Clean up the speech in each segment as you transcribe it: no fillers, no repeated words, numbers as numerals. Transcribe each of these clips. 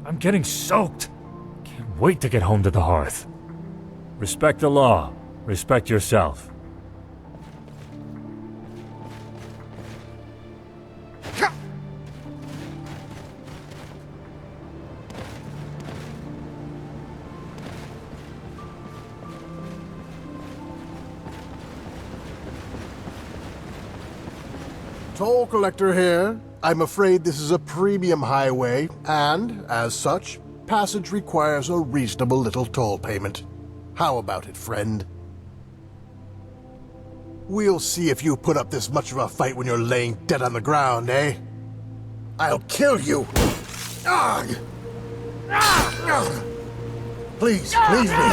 I'm getting soaked. Can't wait to get home to the hearth. Respect the law. Respect yourself. Toll collector here. I'm afraid this is a premium highway, and, as such, passage requires a reasonable little toll payment. How about it, friend? We'll see if you put up this much of a fight when you're laying dead on the ground, eh? I'll kill you! Ugh! Please, leave me!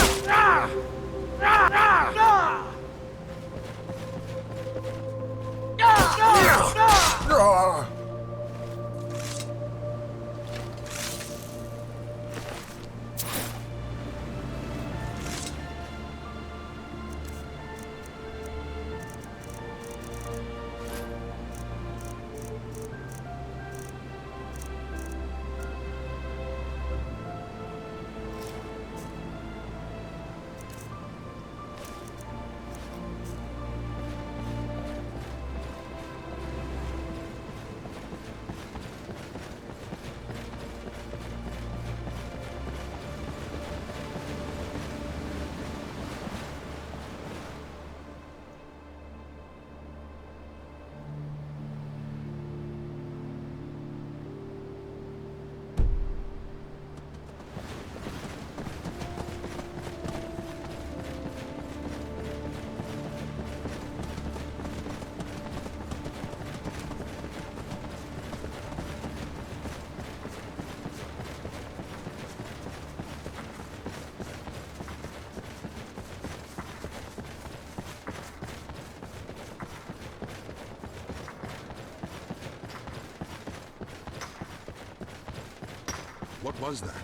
What was that?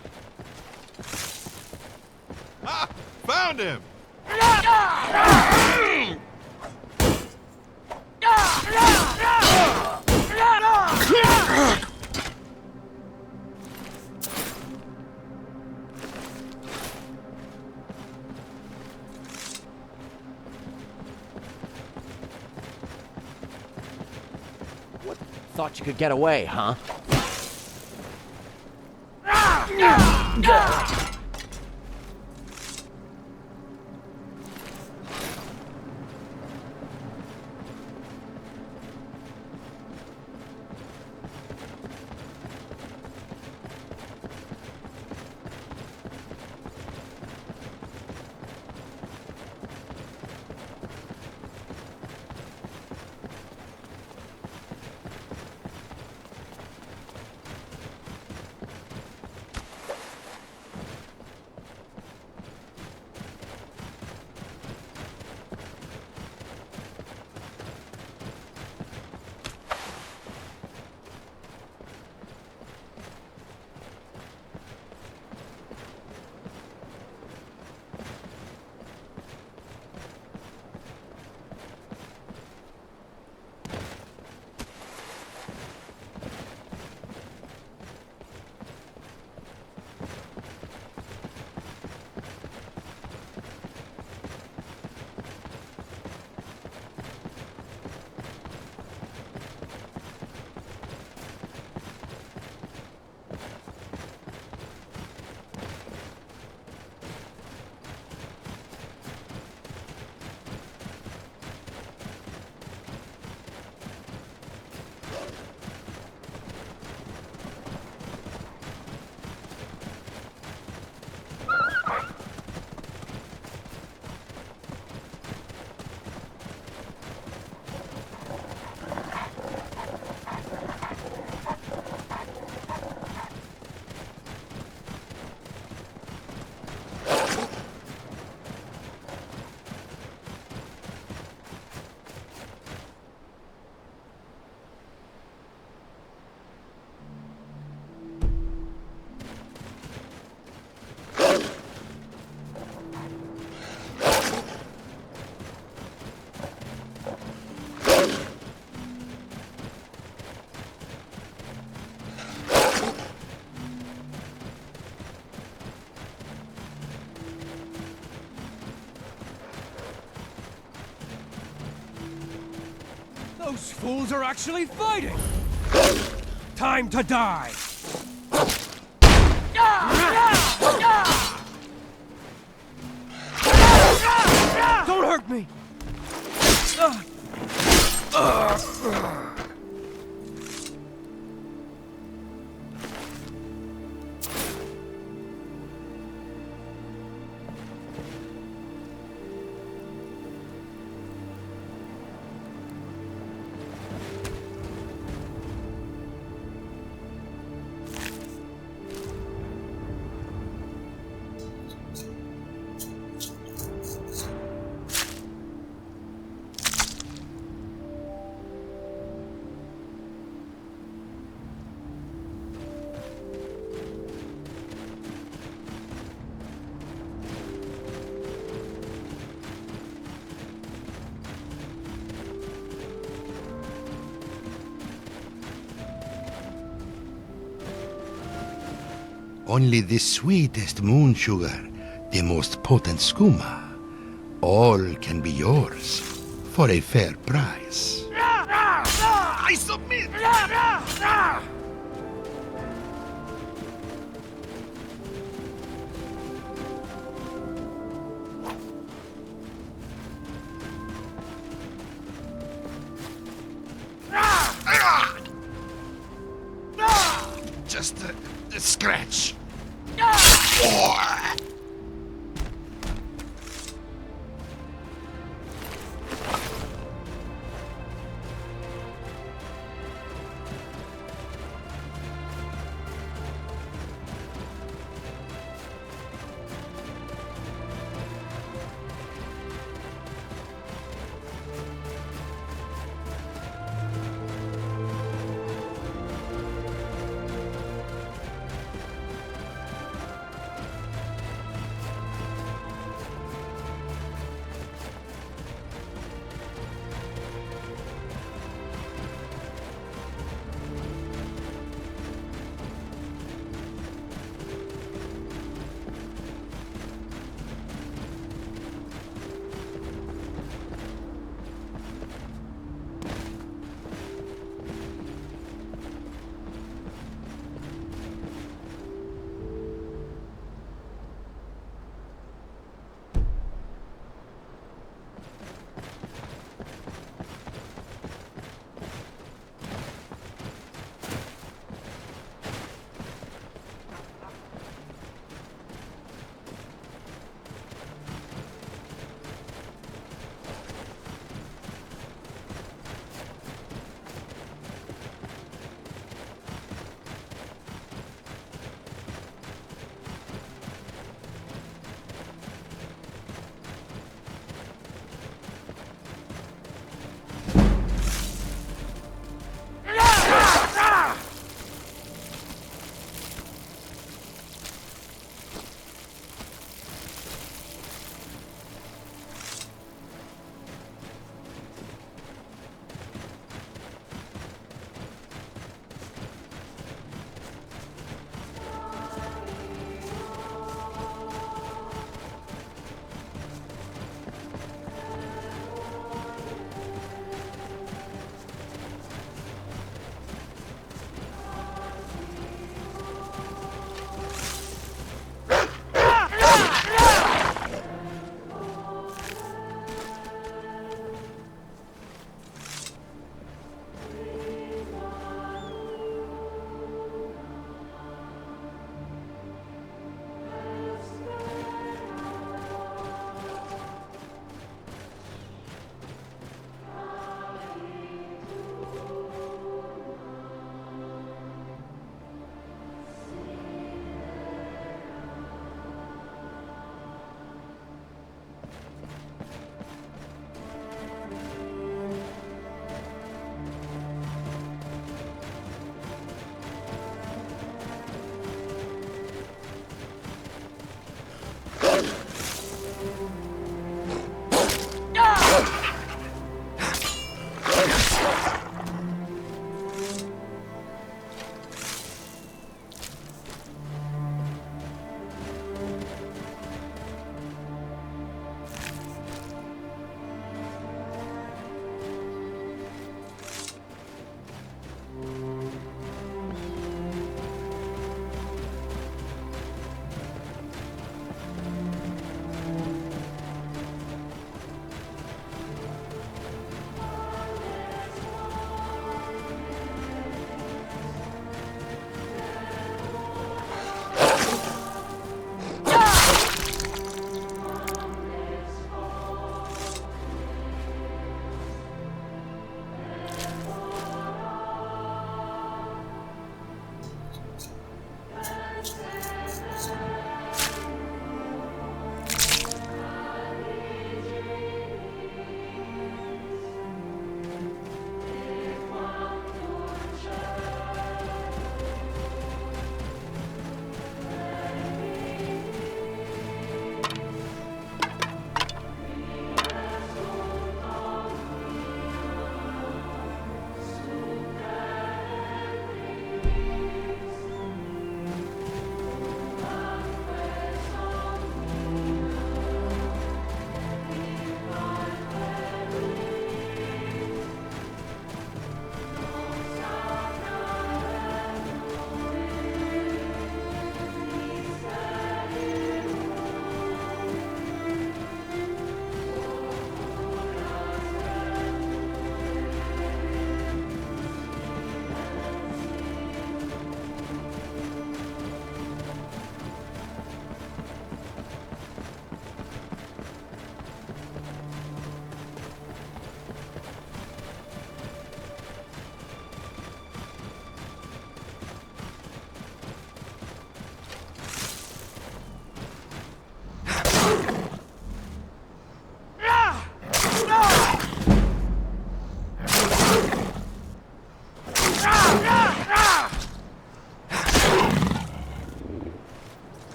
Ah! Found him! What? Thought you could get away, huh? Those fools are actually fighting! Time to die! Don't hurt me! Only the sweetest moon sugar, the most potent skooma. All can be yours for a fair price. I submit! Just a scratch.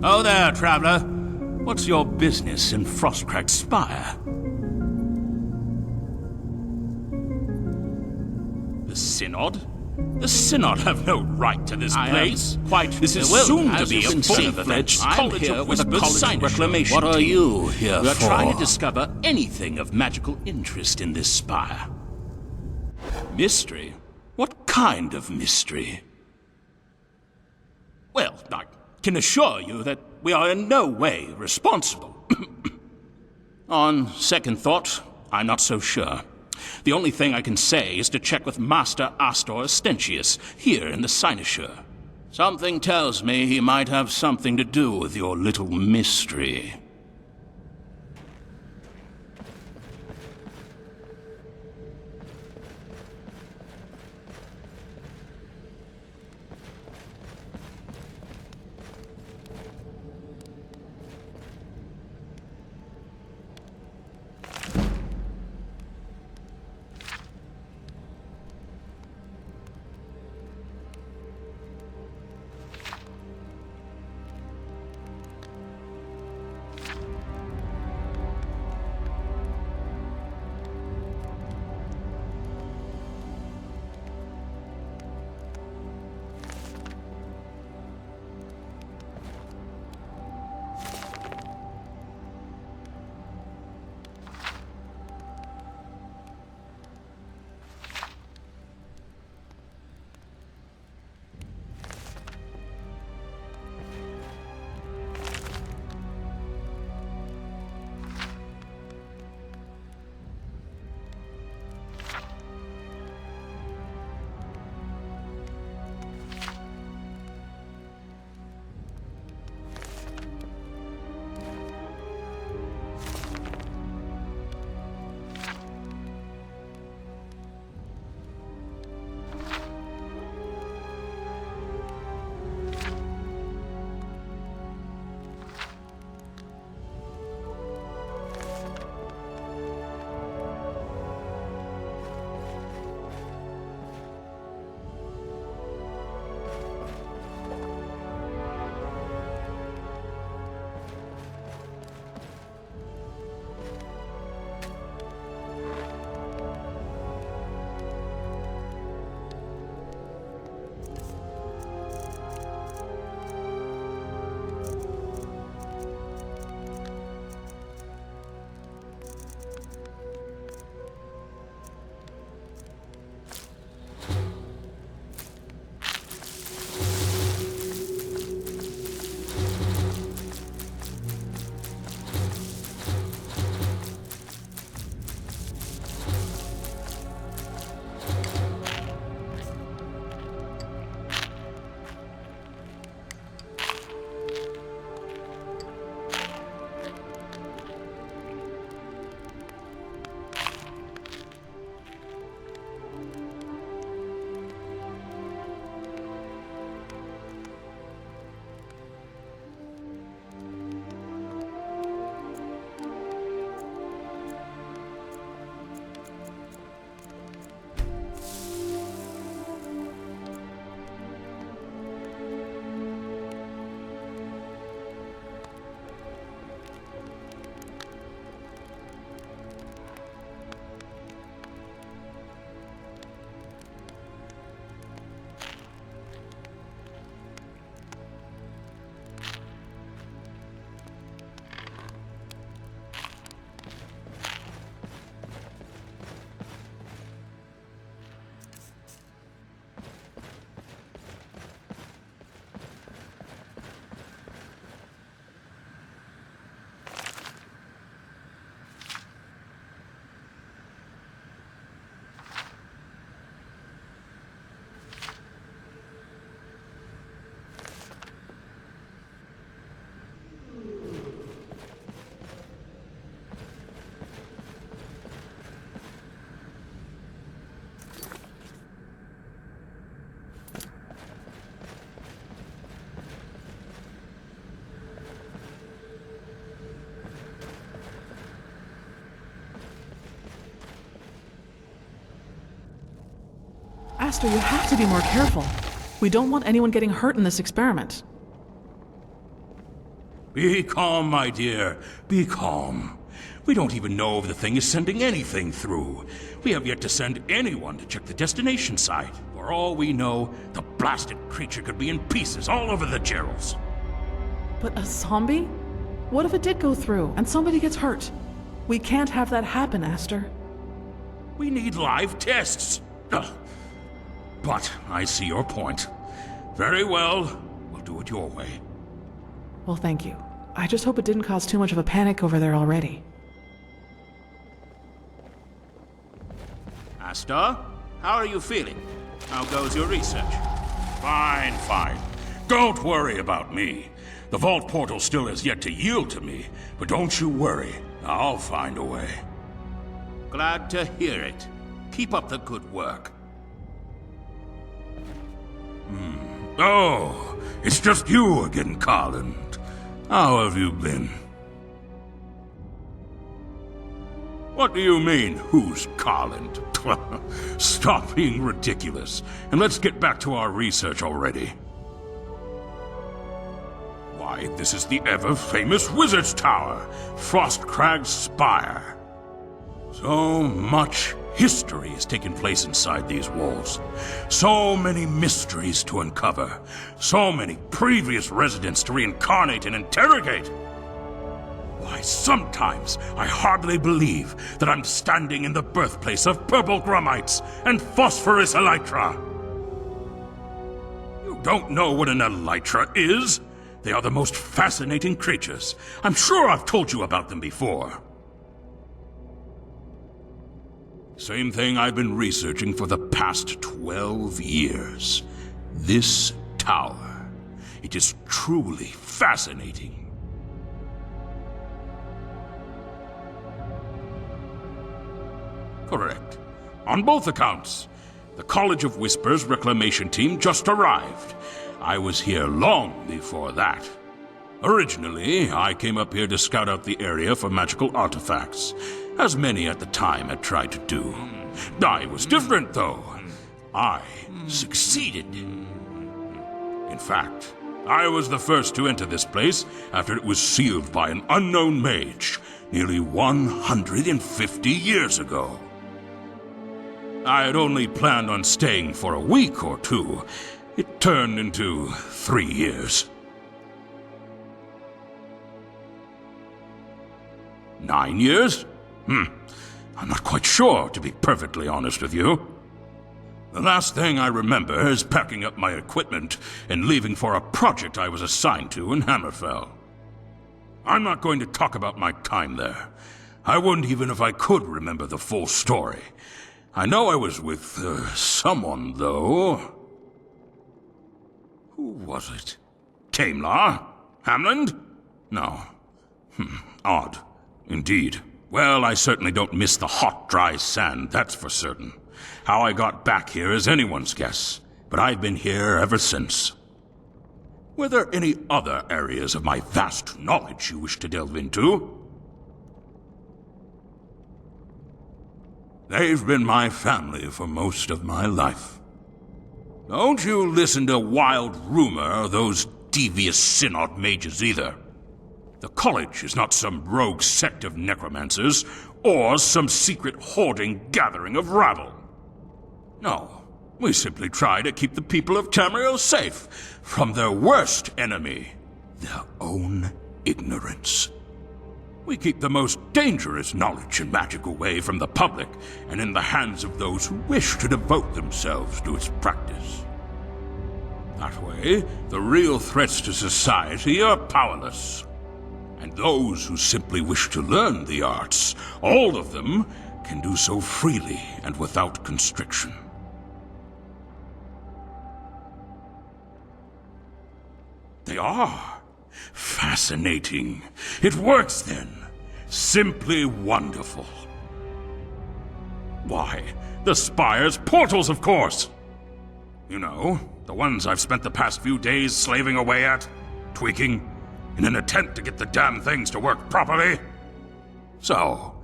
Oh there, traveler. What's your business in Frostcracked Spire? The Synod? The Synod have no right to this place. This is soon to be a full-fledged College of Whispers reclamation. What are you here for? We are trying to discover anything of magical interest in this spire. Mystery? What kind of mystery? Well, I can assure you that we are in no way responsible. On second thought, I'm not so sure. The only thing I can say is to check with Master Astor Ostentius here in the cynosure. Something tells me he might have something to do with your little mystery. Astor, you have to be more careful. We don't want anyone getting hurt in this experiment. Be calm, my dear. Be calm. We don't even know if the thing is sending anything through. We have yet to send anyone to check the destination site. For all we know, the blasted creature could be in pieces all over the Gerals. But a zombie? What if it did go through and somebody gets hurt? We can't have that happen, Aster. We need live tests. Ugh. But I see your point. Very well. We'll do it your way. Well, thank you. I just hope it didn't cause too much of a panic over there already. Asta, how are you feeling? How goes your research? Fine, fine. Don't worry about me. The vault portal still has yet to yield to me, but don't you worry. I'll find a way. Glad to hear it. Keep up the good work. Oh, it's just you again, Carland. How have you been? What do you mean, who's Carland? Stop being ridiculous, and let's get back to our research already. Why, this is the ever-famous Wizard's Tower, Frostcrag's Spire. So much history has taken place inside these walls. So many mysteries to uncover. So many previous residents to reincarnate and interrogate. Why, sometimes I hardly believe that I'm standing in the birthplace of purple grummites and phosphorus elytra. You don't know what an elytra is? They are the most fascinating creatures. I'm sure I've told you about them before. Same thing I've been researching for the past 12 years. This tower. It is truly fascinating. Correct. On both accounts. The College of Whispers reclamation team just arrived. I was here long before that. Originally, I came up here to scout out the area for magical artifacts, as many at the time had tried to do. I was different, though. I succeeded. In fact, I was the first to enter this place after it was sealed by an unknown mage nearly 150 years ago. I had only planned on staying for a week or two. It turned into 3 years. 9 years? I'm not quite sure, to be perfectly honest with you. The last thing I remember is packing up my equipment and leaving for a project I was assigned to in Hammerfell. I'm not going to talk about my time there. I wouldn't even if I could remember the full story. I know I was with someone, though. Who was it? Tamlar? Hamland? No. Odd. Indeed. Well, I certainly don't miss the hot, dry sand, that's for certain. How I got back here is anyone's guess, but I've been here ever since. Were there any other areas of my vast knowledge you wish to delve into? They've been my family for most of my life. Don't you listen to wild rumor or those devious synod mages either. The college is not some rogue sect of necromancers or some secret hoarding gathering of rabble. No, we simply try to keep the people of Tamriel safe from their worst enemy, their own ignorance. We keep the most dangerous knowledge and magic away from the public and in the hands of those who wish to devote themselves to its practice. That way, the real threats to society are powerless. And those who simply wish to learn the arts, all of them, can do so freely and without constriction. They are. Fascinating. It works then. Simply wonderful. Why, the Spire's portals, of course. You know, the ones I've spent the past few days slaving away at, tweaking, in an attempt to get the damn things to work properly. So,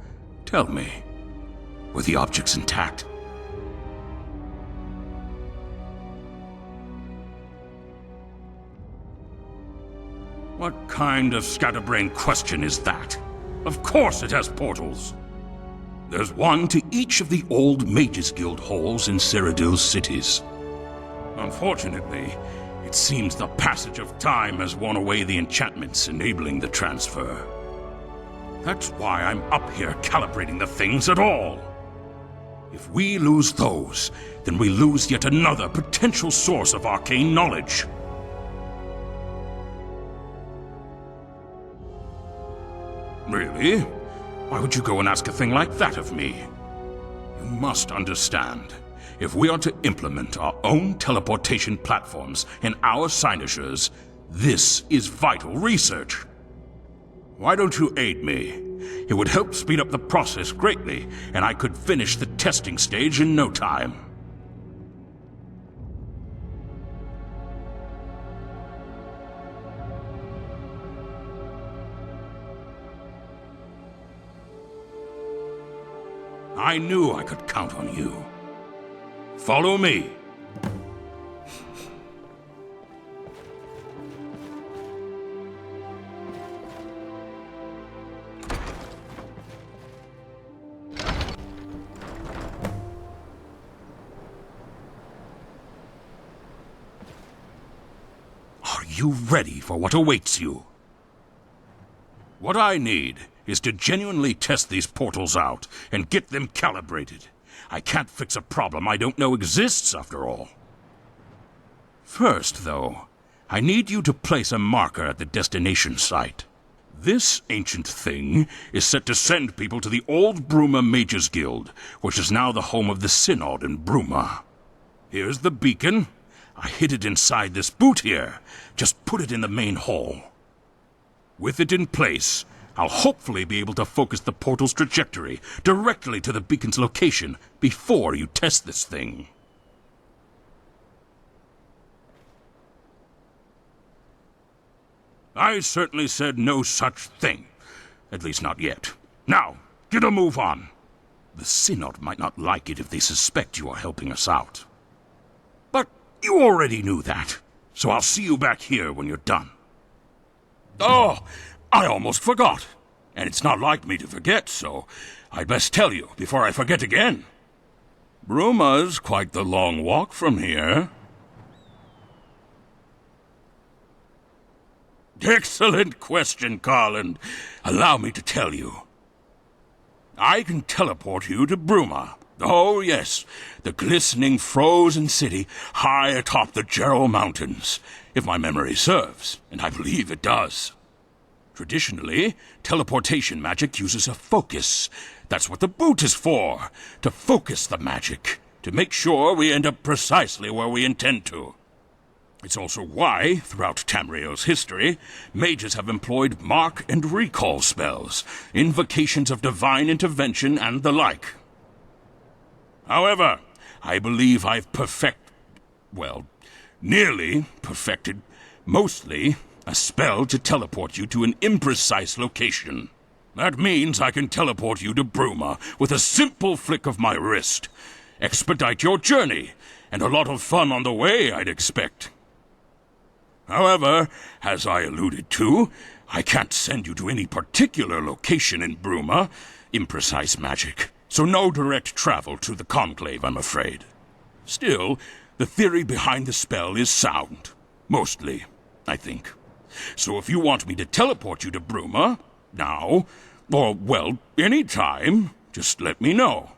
tell me, were the objects intact? What kind of scatterbrained question is that? Of course it has portals. There's one to each of the old Mages Guild halls in Cyrodiil's cities. Unfortunately, it seems the passage of time has worn away the enchantments enabling the transfer. That's why I'm up here calibrating the things at all. If we lose those, then we lose yet another potential source of arcane knowledge. Really? Why would you go and ask a thing like that of me? You must understand. If we are to implement our own teleportation platforms in our cynosures, this is vital research. Why don't you aid me? It would help speed up the process greatly, and I could finish the testing stage in no time. I knew I could count on you. Follow me. Are you ready for what awaits you? What I need is to genuinely test these portals out and get them calibrated. I can't fix a problem I don't know exists, after all. First, though, I need you to place a marker at the destination site. This ancient thing is set to send people to the old Bruma Mages Guild, which is now the home of the Synod in Bruma. Here's the beacon. I hid it inside this boot here. Just put it in the main hall. With it in place, I'll hopefully be able to focus the portal's trajectory directly to the beacon's location before you test this thing. I certainly said no such thing. At least not yet. Now, get a move on. The Synod might not like it if they suspect you are helping us out. But you already knew that, so I'll see you back here when you're done. Oh, I almost forgot. And it's not like me to forget, so I'd best tell you before I forget again. Bruma's quite the long walk from here. Excellent question, Carland. Allow me to tell you. I can teleport you to Bruma. Oh, yes, the glistening, frozen city high atop the Gerald Mountains, if my memory serves, and I believe it does. Traditionally, teleportation magic uses a focus. That's what the boot is for, to focus the magic, to make sure we end up precisely where we intend to. It's also why, throughout Tamriel's history, mages have employed mark and recall spells, invocations of divine intervention, and the like. However, I believe I've nearly perfected, mostly, a spell to teleport you to an imprecise location. That means I can teleport you to Bruma with a simple flick of my wrist. Expedite your journey, and a lot of fun on the way, I'd expect. However, as I alluded to, I can't send you to any particular location in Bruma. Imprecise magic, so no direct travel to the Conclave, I'm afraid. Still, the theory behind the spell is sound. Mostly, I think. So if you want me to teleport you to Bruma, now, or, well, any time, just let me know.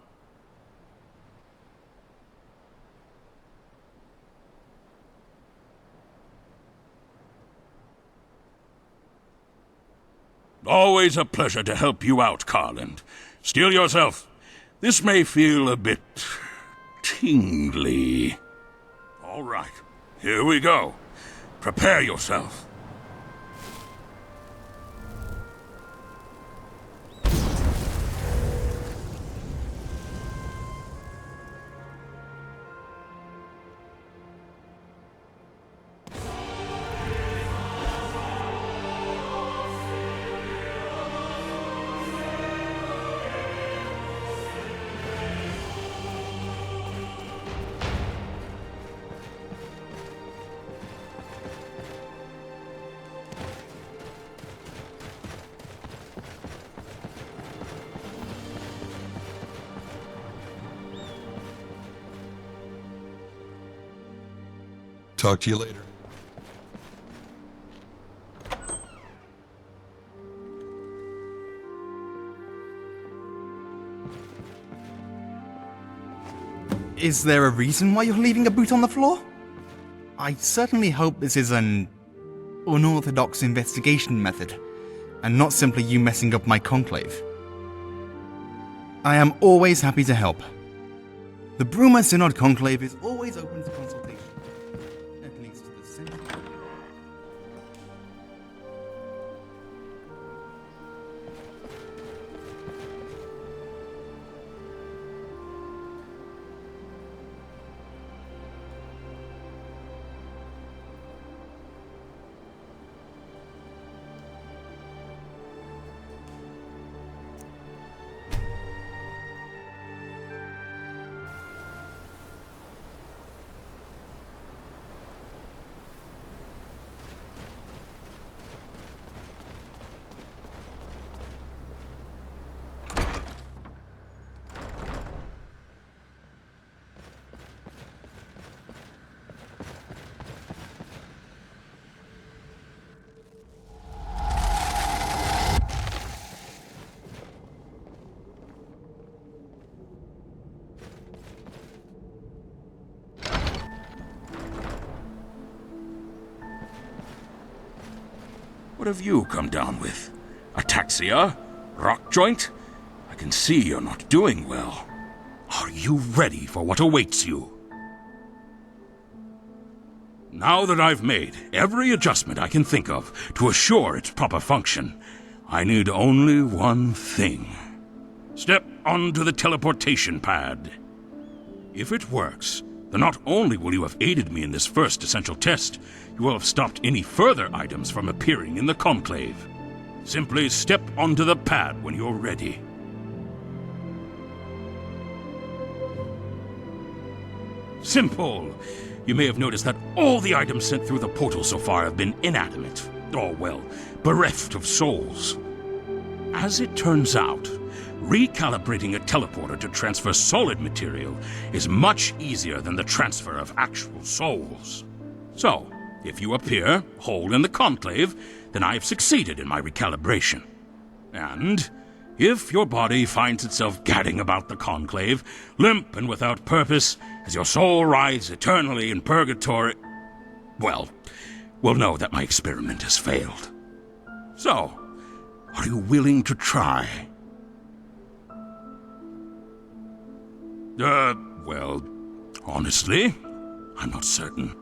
Always a pleasure to help you out, Carland. Steel yourself. This may feel a bit tingly. All right, here we go. Prepare yourself. talk to you later. Is there a reason why you're leaving a boot on the floor? I certainly hope this is an unorthodox investigation method, and not simply you messing up my conclave. I am always happy to help. The Bruma Synod Conclave is always open to consultation, at least to the center. What have you come down with? Ataxia? Rock joint? I can see you're not doing well. Are you ready for what awaits you? Now that I've made every adjustment I can think of to assure its proper function, I need only one thing. Step onto the teleportation pad. If it works, then not only will you have aided me in this first essential test, you will have stopped any further items from appearing in the conclave. Simply step onto the pad when you're ready. Simple! You may have noticed that all the items sent through the portal so far have been inanimate, or, well, bereft of souls. As it turns out, recalibrating a teleporter to transfer solid material is much easier than the transfer of actual souls. So, if you appear whole in the conclave, then I have succeeded in my recalibration. And if your body finds itself gadding about the conclave, limp and without purpose, as your soul rides eternally in purgatory, well, we'll know that my experiment has failed. So, are you willing to try? Well, honestly, I'm not certain.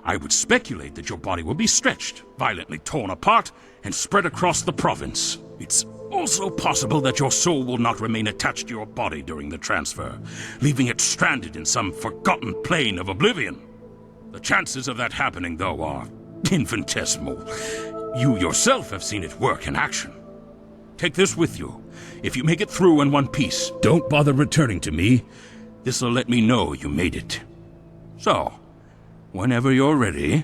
I would speculate that your body will be stretched, violently torn apart, and spread across the province. It's also possible that your soul will not remain attached to your body during the transfer, leaving it stranded in some forgotten plane of oblivion. The chances of that happening, though, are infinitesimal. You yourself have seen it work in action. Take this with you. If you make it through in one piece, don't bother returning to me. This'll let me know you made it. So, whenever you're ready.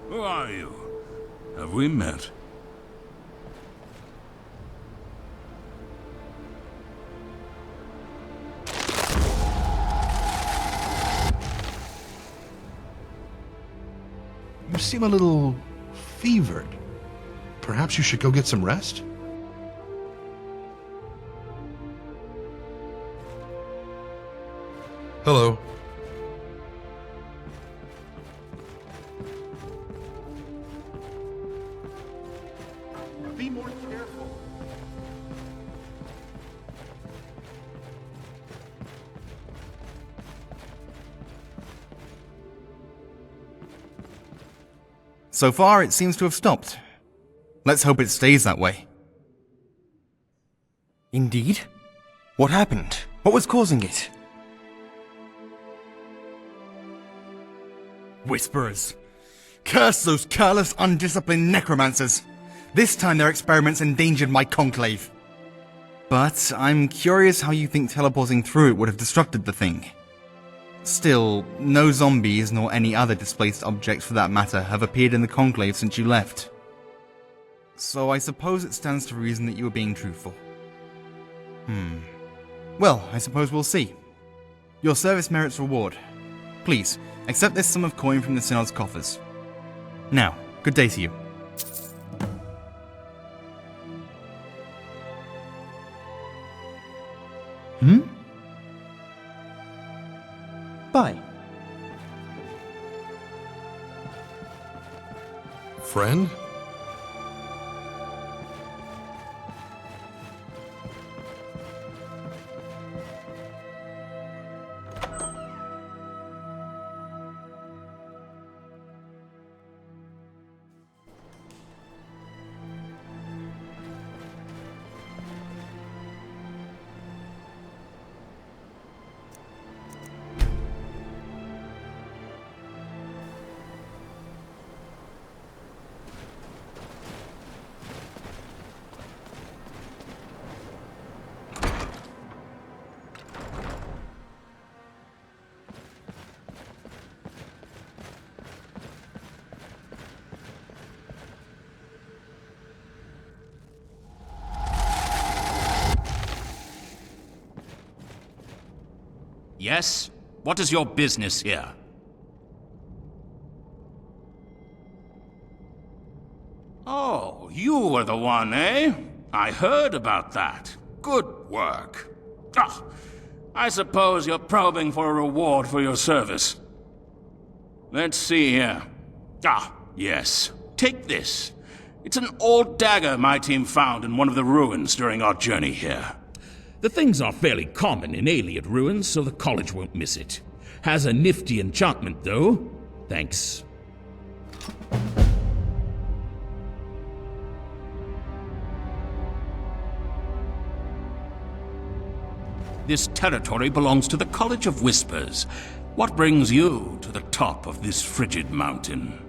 Who are you? Have we met? You seem a little fevered. Perhaps you should go get some rest? Hello. Be more careful. So far, it seems to have stopped. Let's hope it stays that way. Indeed? What happened? What was causing it? Whisperers. Curse those careless, undisciplined necromancers. This time their experiments endangered my conclave. But I'm curious how you think teleporting through it would have disrupted the thing. Still, no zombies nor any other displaced objects for that matter have appeared in the conclave since you left. So I suppose it stands to reason that you were being truthful. Well, I suppose we'll see. Your service merits reward. Please, accept this sum of coin from the Synod's coffers. Now, good day to you. Bye. Friend? Yes? What is your business here? Oh, you were the one, eh? I heard about that. Good work. Ah, I suppose you're probing for a reward for your service. Let's see here. Ah, yes. Take this. It's an old dagger my team found in one of the ruins during our journey here. The things are fairly common in Aliad ruins, so the college won't miss it. Has a nifty enchantment, though. Thanks. This territory belongs to the College of Whispers. What brings you to the top of this frigid mountain?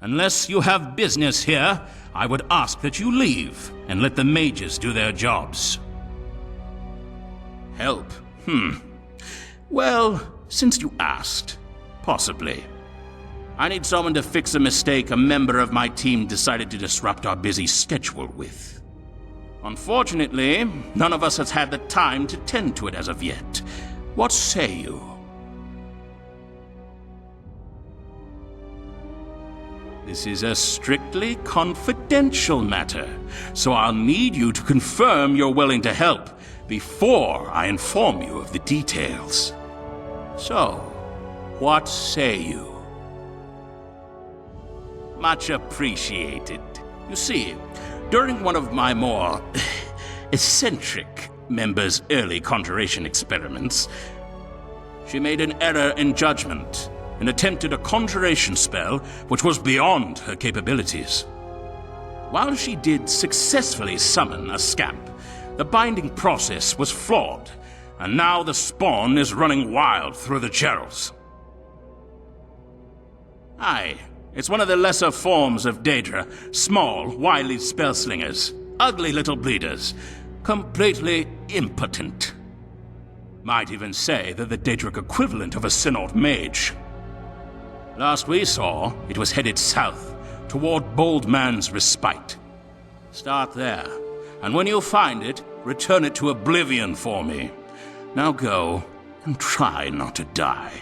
Unless you have business here, I would ask that you leave and let the mages do their jobs. Help? Well, since you asked, possibly. I need someone to fix a mistake a member of my team decided to disrupt our busy schedule with. Unfortunately, none of us has had the time to tend to it as of yet. What say you? This is a strictly confidential matter, so I'll need you to confirm you're willing to help before I inform you of the details. So, what say you? Much appreciated. You see, during one of my more eccentric members' early conjuration experiments, she made an error in judgment and attempted a conjuration spell which was beyond her capabilities. While she did successfully summon a scamp, the binding process was flawed, and now the spawn is running wild through the channels. Aye, it's one of the lesser forms of Daedra, small, wily spellslingers, ugly little bleeders, completely impotent. Might even say they're the Daedric equivalent of a Synod mage. Last we saw, it was headed south, toward Bold Man's Respite. Start there, and when you find it, return it to oblivion for me. Now go, and try not to die.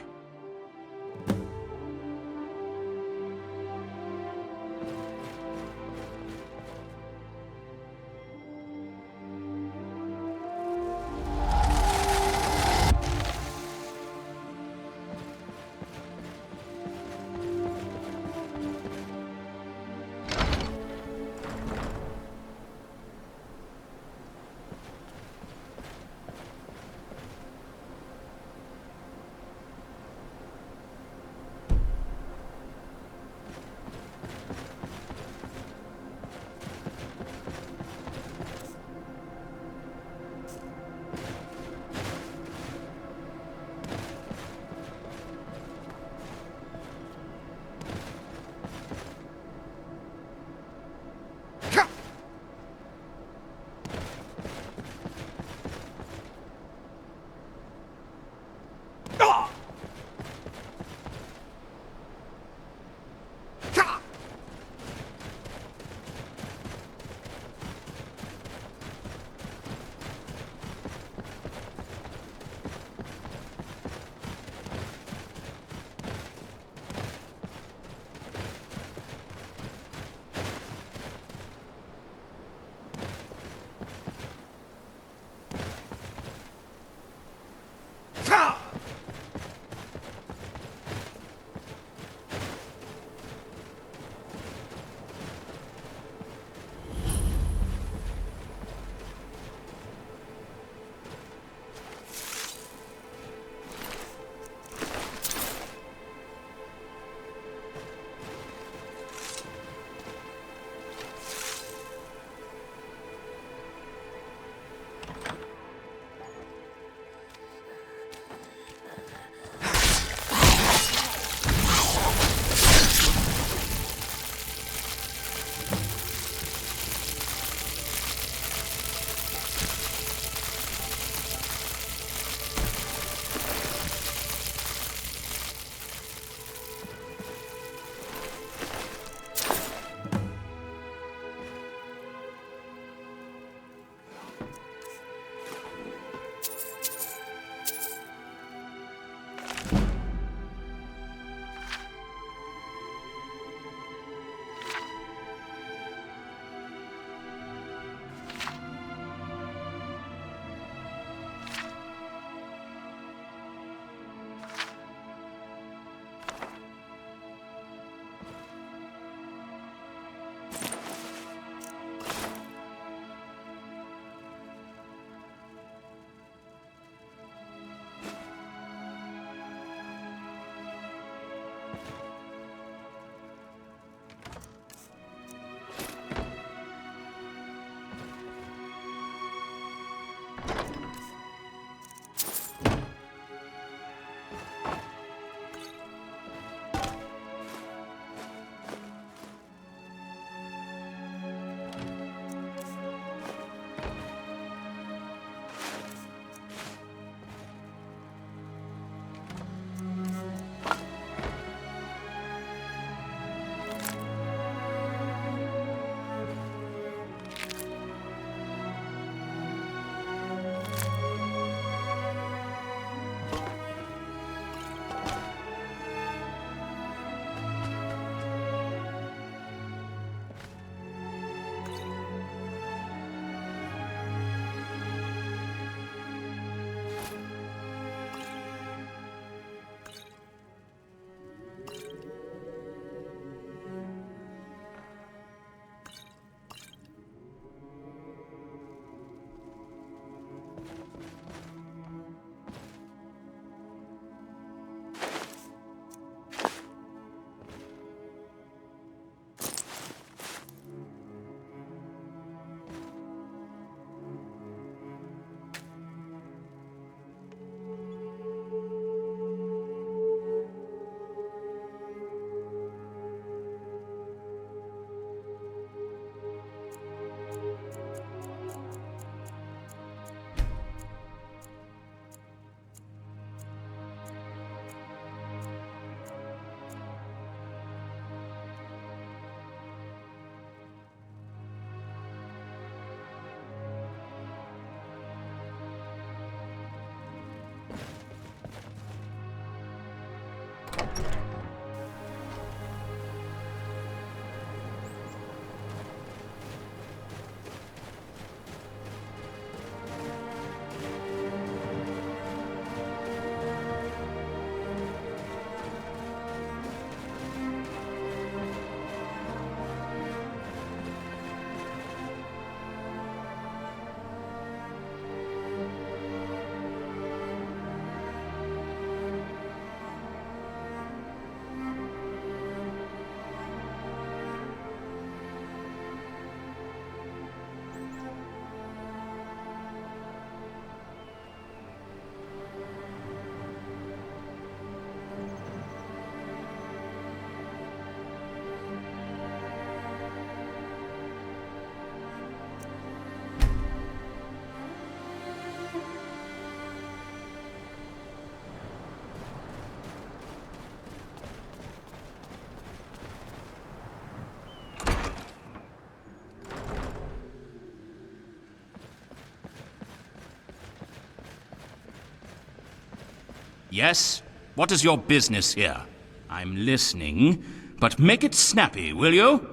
Yes? What is your business here? I'm listening, but make it snappy, will you?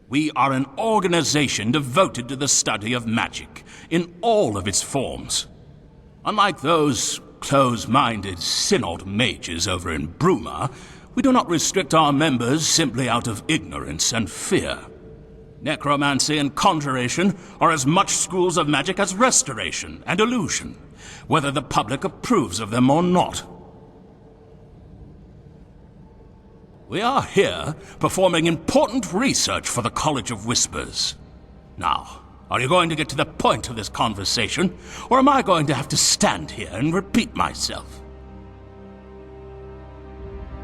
We are an organization devoted to the study of magic, in all of its forms. Unlike those close-minded synod mages over in Bruma, we do not restrict our members simply out of ignorance and fear. Necromancy and conjuration are as much schools of magic as restoration and illusion, whether the public approves of them or not. We are here performing important research for the College of Whispers. Now, are you going to get to the point of this conversation, or am I going to have to stand here and repeat myself?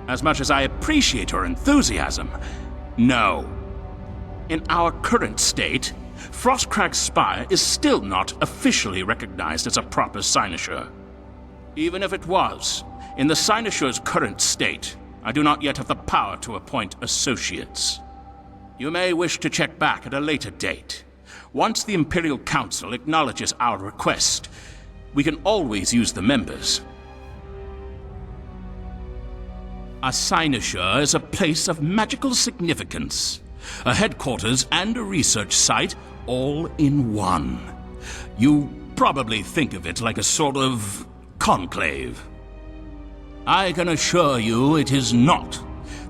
As much as I appreciate your enthusiasm, no. In our current state, Frostcrag Spire is still not officially recognized as a proper cynosure. Even if it was, in the cynosure's current state, I do not yet have the power to appoint associates. You may wish to check back at a later date. Once the Imperial Council acknowledges our request, we can always use the members. A cynosure is a place of magical significance. A headquarters and a research site all in one. You probably think of it like a sort of conclave. I can assure you it is not.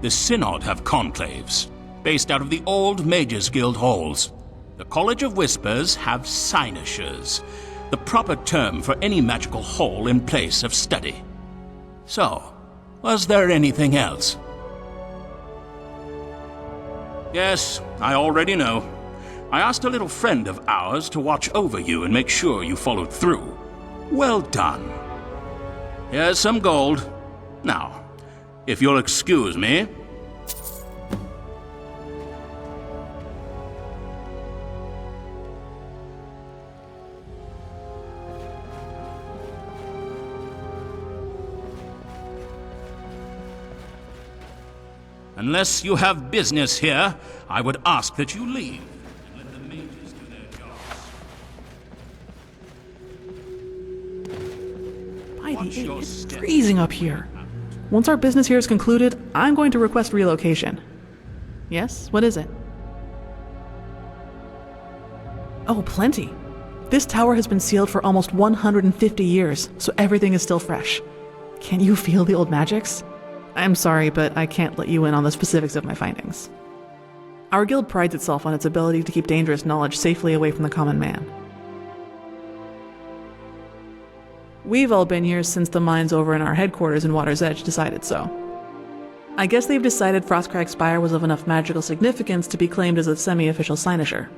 The Synod have conclaves, based out of the old Mages Guild halls. The College of Whispers have cynosures, the proper term for any magical hall in place of study. So, was there anything else? Yes, I already know. I asked a little friend of ours to watch over you and make sure you followed through. Well done. Here's some gold. Now, if you'll excuse me. Unless you have business here, I would ask that you leave and let the mages do their jobs. By the way, it's freezing up here. Once our business here is concluded, I'm going to request relocation. Yes? What is it? Oh, plenty. This tower has been sealed for almost 150 years, so everything is still fresh. Can you feel the old magics? I'm sorry, but I can't let you in on the specifics of my findings. Our guild prides itself on its ability to keep dangerous knowledge safely away from the common man. We've all been here since the mines over in our headquarters in Water's Edge decided so. I guess they've decided Frostcrag Spire was of enough magical significance to be claimed as a semi-official cynosure.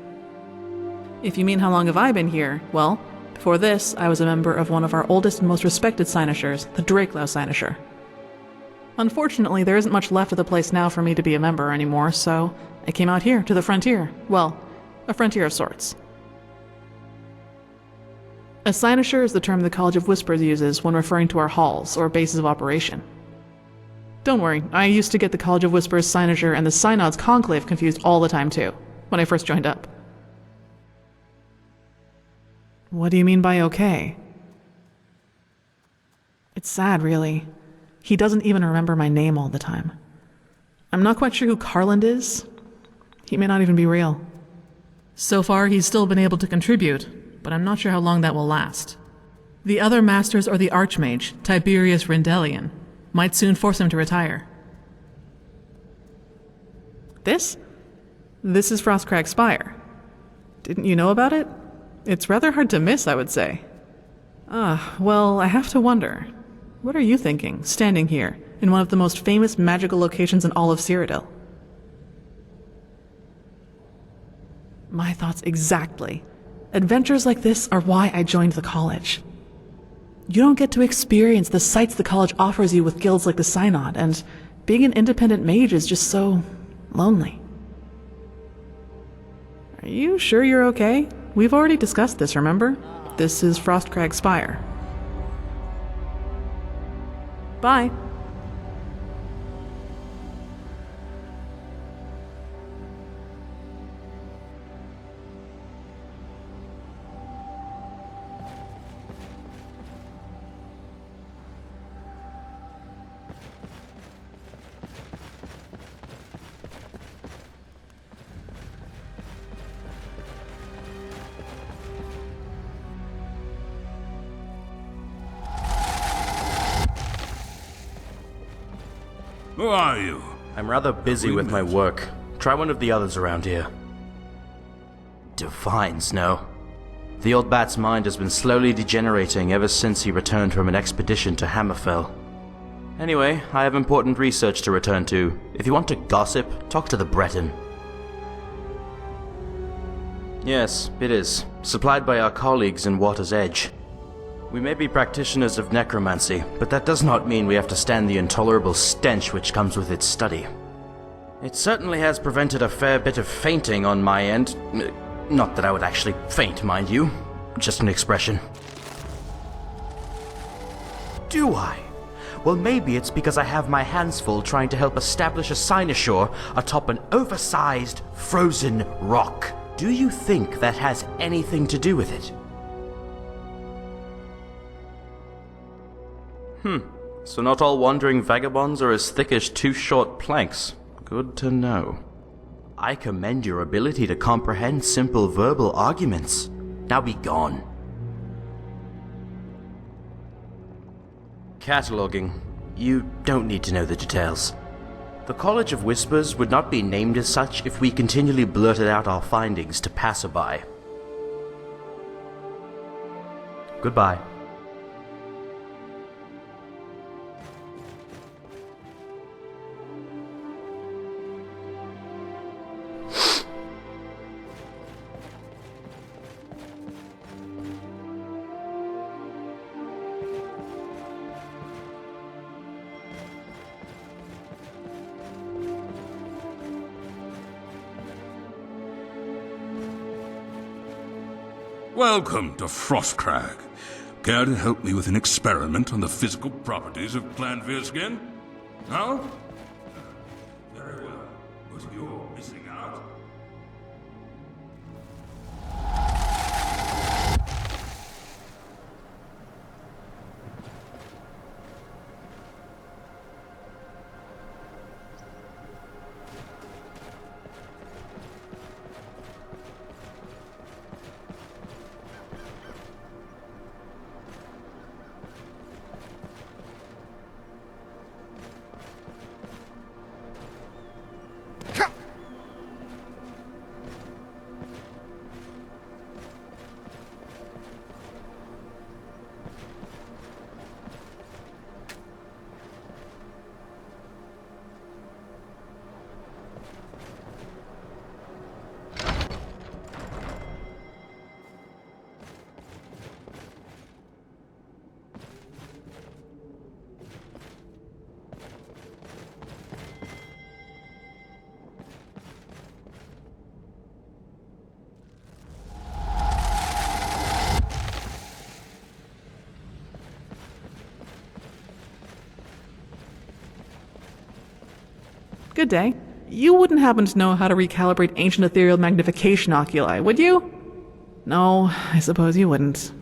If you mean how long have I been here, well, before this, I was a member of one of our oldest and most respected cynosures, the Drakelow cynosure. Unfortunately, there isn't much left of the place now for me to be a member anymore, so I came out here to the frontier. Well, a frontier of sorts. A cynosure is the term the College of Whispers uses when referring to our halls or bases of operation. Don't worry, I used to get the College of Whispers cynosure and the Synod's conclave confused all the time too, when I first joined up. What do you mean by okay? It's sad, really. He doesn't even remember my name all the time. I'm not quite sure who Carland is. He may not even be real. So far, he's still been able to contribute, but I'm not sure how long that will last. The other masters or the Archmage, Tiberius Rendelian, might soon force him to retire. This? This is Frostcrag Spire. Didn't you know about it? It's rather hard to miss, I would say. Well, I have to wonder. What are you thinking, standing here, in one of the most famous magical locations in all of Cyrodiil? My thoughts exactly. Adventures like this are why I joined the college. You don't get to experience the sights the college offers you with guilds like the Synod, and being an independent mage is just so lonely. Are you sure you're okay? We've already discussed this, remember? This is Frostcrag Spire. Bye. Who are you? I'm rather busy with my work. Try one of the others around here. Divine Snow. The old bat's mind has been slowly degenerating ever since he returned from an expedition to Hammerfell. Anyway, I have important research to return to. If you want to gossip, talk to the Breton. Yes, it is. Supplied by our colleagues in Water's Edge. We may be practitioners of necromancy, but that does not mean we have to stand the intolerable stench which comes with its study. It certainly has prevented a fair bit of fainting on my end. Not that I would actually faint, mind you. Just an expression. Do I? Well, maybe it's because I have my hands full trying to help establish a cynosure atop an oversized, frozen rock. Do you think that has anything to do with it? So not all wandering vagabonds are as thick as two short planks. Good to know. I commend your ability to comprehend simple verbal arguments. Now be gone. Cataloging. You don't need to know the details. The College of Whispers would not be named as such if we continually blurted out our findings to passerby. Goodbye. Welcome to Frostcrag. Care to help me with an experiment on the physical properties of Clanvere skin? No? Very well, but you're missing out. Good day. You wouldn't happen to know how to recalibrate ancient ethereal magnification oculi, would you? No, I suppose you wouldn't.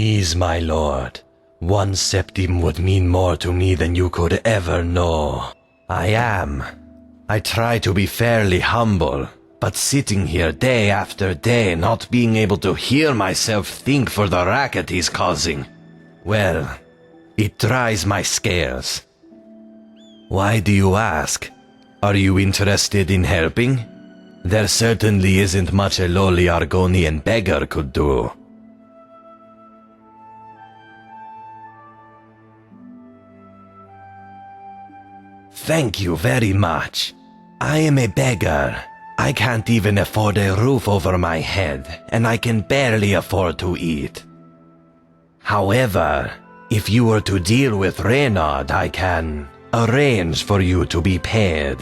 Please, my lord. 1 septim would mean more to me than you could ever know. I try to be fairly humble, but sitting here day after day, not being able to hear myself think for the racket he's causing, well, it tries my scales. Why do you ask? Are you interested in helping? There certainly isn't much a lowly Argonian beggar could do. Thank you very much. I am a beggar. I can't even afford a roof over my head, and I can barely afford to eat. However, if you were to deal with Reynard, I can arrange for you to be paid.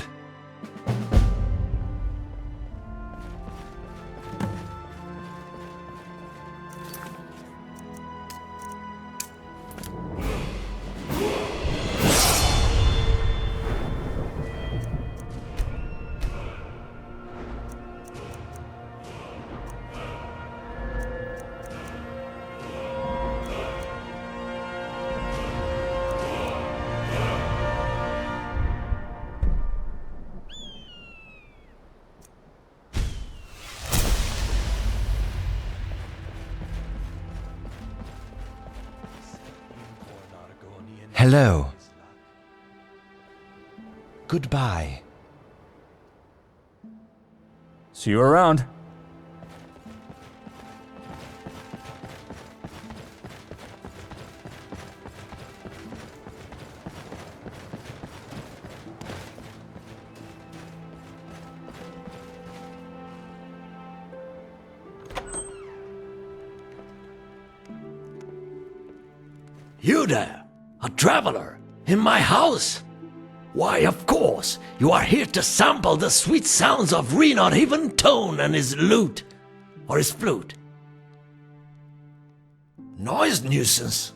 Hello. Goodbye. See you around. You there, a traveler, in my house? Why, of course, you are here to sample the sweet sounds of Reynard Even Tone and his lute, or his flute. Noise nuisance?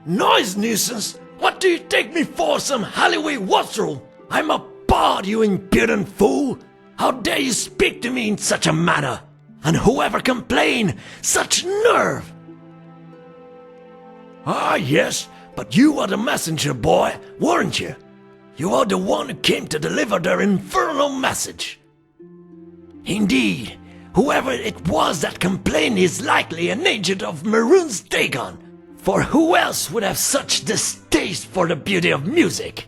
Noise nuisance? What do you take me for, some alleyway wastrel? I'm a bard, you impudent fool! How dare you speak to me in such a manner? And whoever complain, such nerve! Ah, yes, but you were the messenger boy, weren't you? You are the one who came to deliver their infernal message. Indeed, whoever it was that complained is likely an agent of Maroon's Dagon, for who else would have such distaste for the beauty of music?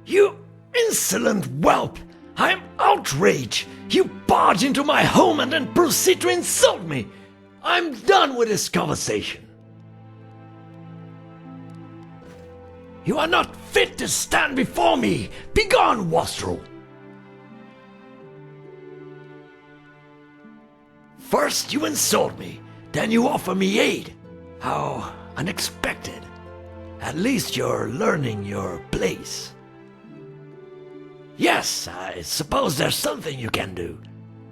You insolent whelp! I am outraged! You barge into my home and then proceed to insult me! I'm done with this conversation. You are not fit to stand before me! Begone, wastrel! First you insult me, then you offer me aid. How unexpected. At least you're learning your place. Yes, I suppose there's something you can do.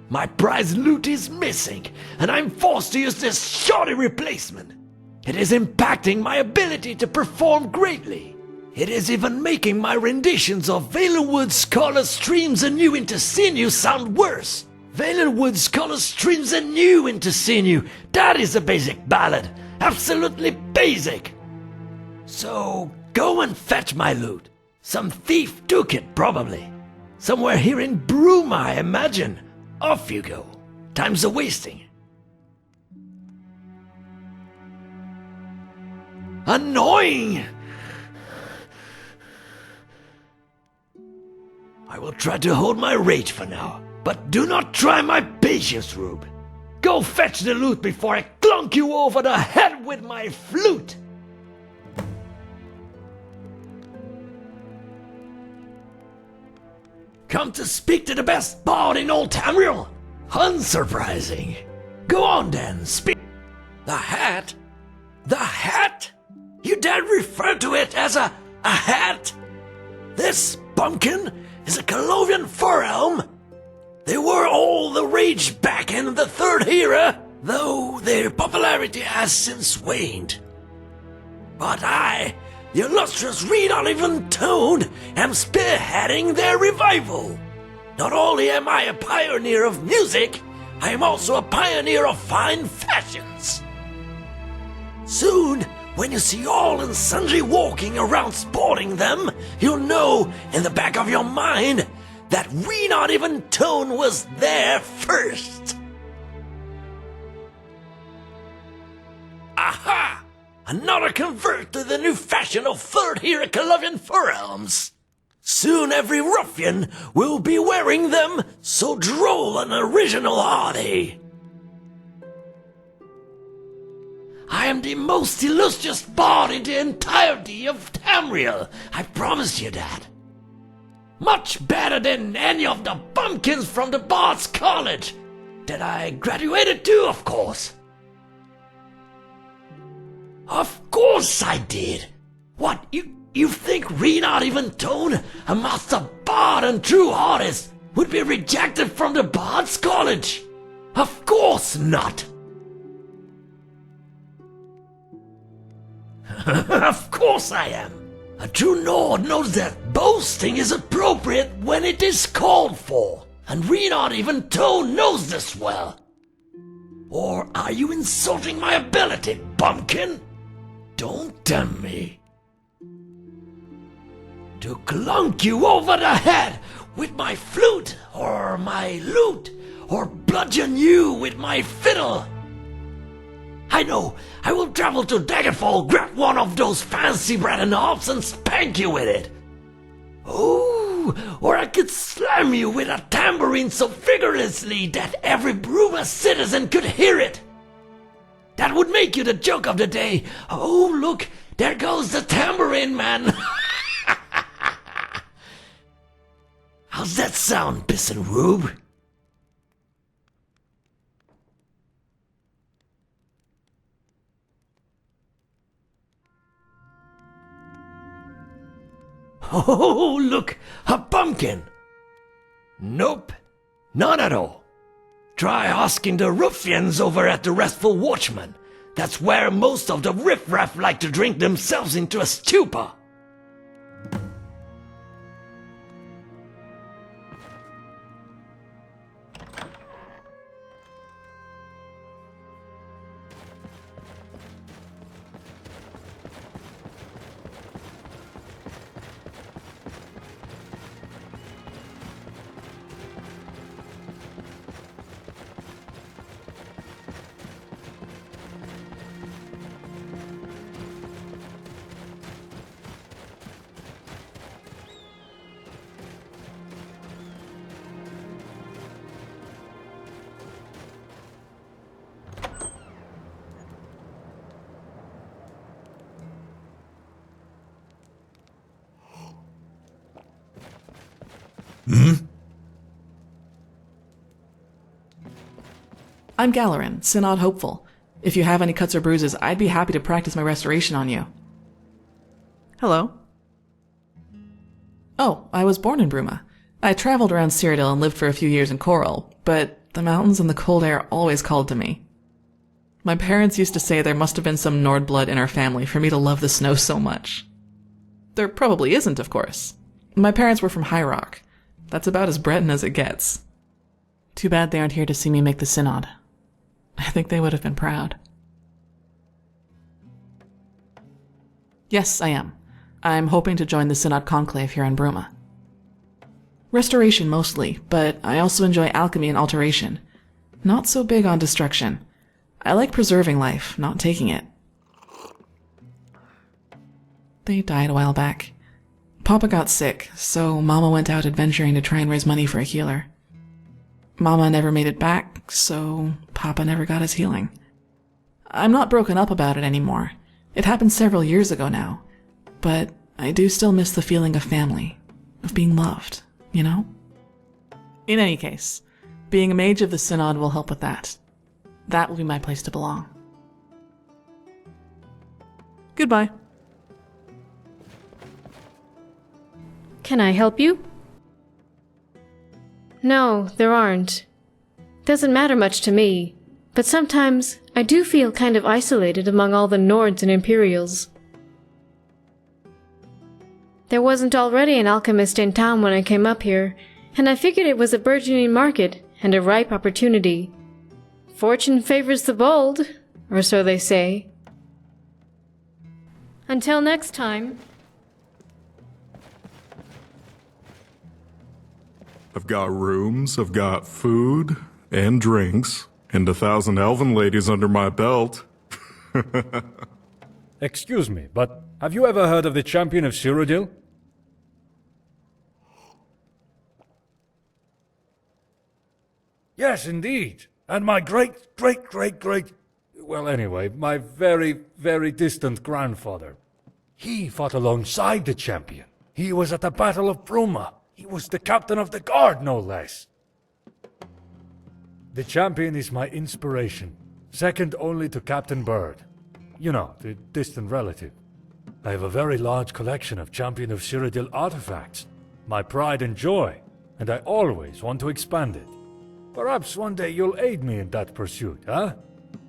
My prize loot is missing, and I'm forced to use this shoddy replacement. It is impacting my ability to perform greatly. It is even making my renditions of Valenwood's Color Streams Anew into Sinew sound worse. Valenwood's Color Streams Anew into Sinew, that is a basic ballad. Absolutely basic. So go and fetch my loot. Some thief took it, probably. Somewhere here in Bruma, I imagine. Off you go. Time's a-wasting. Annoying! I will try to hold my rage for now, but do not try my patience, Rube. Go fetch the loot before I clunk you over the head with my flute! Come to speak to the best bard in old Tamriel? Unsurprising. Go on then, speak. The hat? The hat? You dare refer to it as a hat? This bumpkin is a Colovian fur elm. They were all the rage back in the Third Era, though their popularity has since waned. But I, the illustrious Reynard Even Tone, am spearheading their revival. Not only am I a pioneer of music, I am also a pioneer of fine fashions. Soon, when you see all and sundry walking around sporting them, you'll know in the back of your mind that we not even Tone was there first. Aha! Another convert to the new fashion of third Heraclevian forearms. Soon every ruffian will be wearing them, so droll and original are they. I am the most illustrious bard in the entirety of Tamriel, I promise you that. Much better than any of the bumpkins from the Bard's College that I graduated to, of course. Of course I did. What, you think Renard even Tone, a master bard and true artist, would be rejected from the Bard's College? Of course not. Of course I am. A true Nord knows that boasting is appropriate when it is called for, and Renard even Tone knows this well. Or are you insulting my ability, bumpkin? Don't tempt me. To clunk you over the head with my flute or my lute, or bludgeon you with my fiddle. I know, I will travel to Daggerfall, grab one of those fancy bread and knobs and spank you with it. Oh, or I could slam you with a tambourine so vigorously that every Bruma citizen could hear it. That would make you the joke of the day. Oh, look, there goes the tambourine man. How's that sound, Pissin Rube? Oh, look, a pumpkin. Nope, not at all. Try asking the ruffians over at the Restful Watchman. That's where most of the riffraff like to drink themselves into a stupor. I'm Galarin, Synod Hopeful. If you have any cuts or bruises, I'd be happy to practice my restoration on you. Hello. Oh, I was born in Bruma. I traveled around Cyrodiil and lived for a few years in Coral, but the mountains and the cold air always called to me. My parents used to say there must have been some Nord blood in our family for me to love the snow so much. There probably isn't, of course. My parents were from High Rock. That's about as Breton as it gets. Too bad they aren't here to see me make the Synod. I think they would have been proud. Yes, I am. I'm hoping to join the Synod Conclave here in Bruma. Restoration mostly, but I also enjoy alchemy and alteration. Not so big on destruction. I like preserving life, not taking it. They died a while back. Papa got sick, so Mama went out adventuring to try and raise money for a healer. Mama never made it back, so Papa never got his healing. I'm not broken up about it anymore. It happened several years ago now. But I do still miss the feeling of family, of being loved, you know? In any case, being a mage of the Synod will help with that. That will be my place to belong. Goodbye. Can I help you? No, there aren't. Doesn't matter much to me, but sometimes I do feel kind of isolated among all the Nords and Imperials. There wasn't already an alchemist in town when I came up here, and I figured it was a burgeoning market and a ripe opportunity. Fortune favors the bold, or so they say. Until next time. I've got rooms, I've got food and drinks, and 1,000 elven ladies under my belt. Excuse me, but have you ever heard of the champion of Cyrodiil? Yes, indeed. And my great... Well, anyway, my very distant grandfather. He fought alongside the champion. He was at the Battle of Bruma. He was the captain of the guard, no less. The champion is my inspiration, second only to Captain Bird. You know, the distant relative. I have a very large collection of Champion of Cyrodiil artifacts, my pride and joy, and I always want to expand it. Perhaps one day you'll aid me in that pursuit, huh?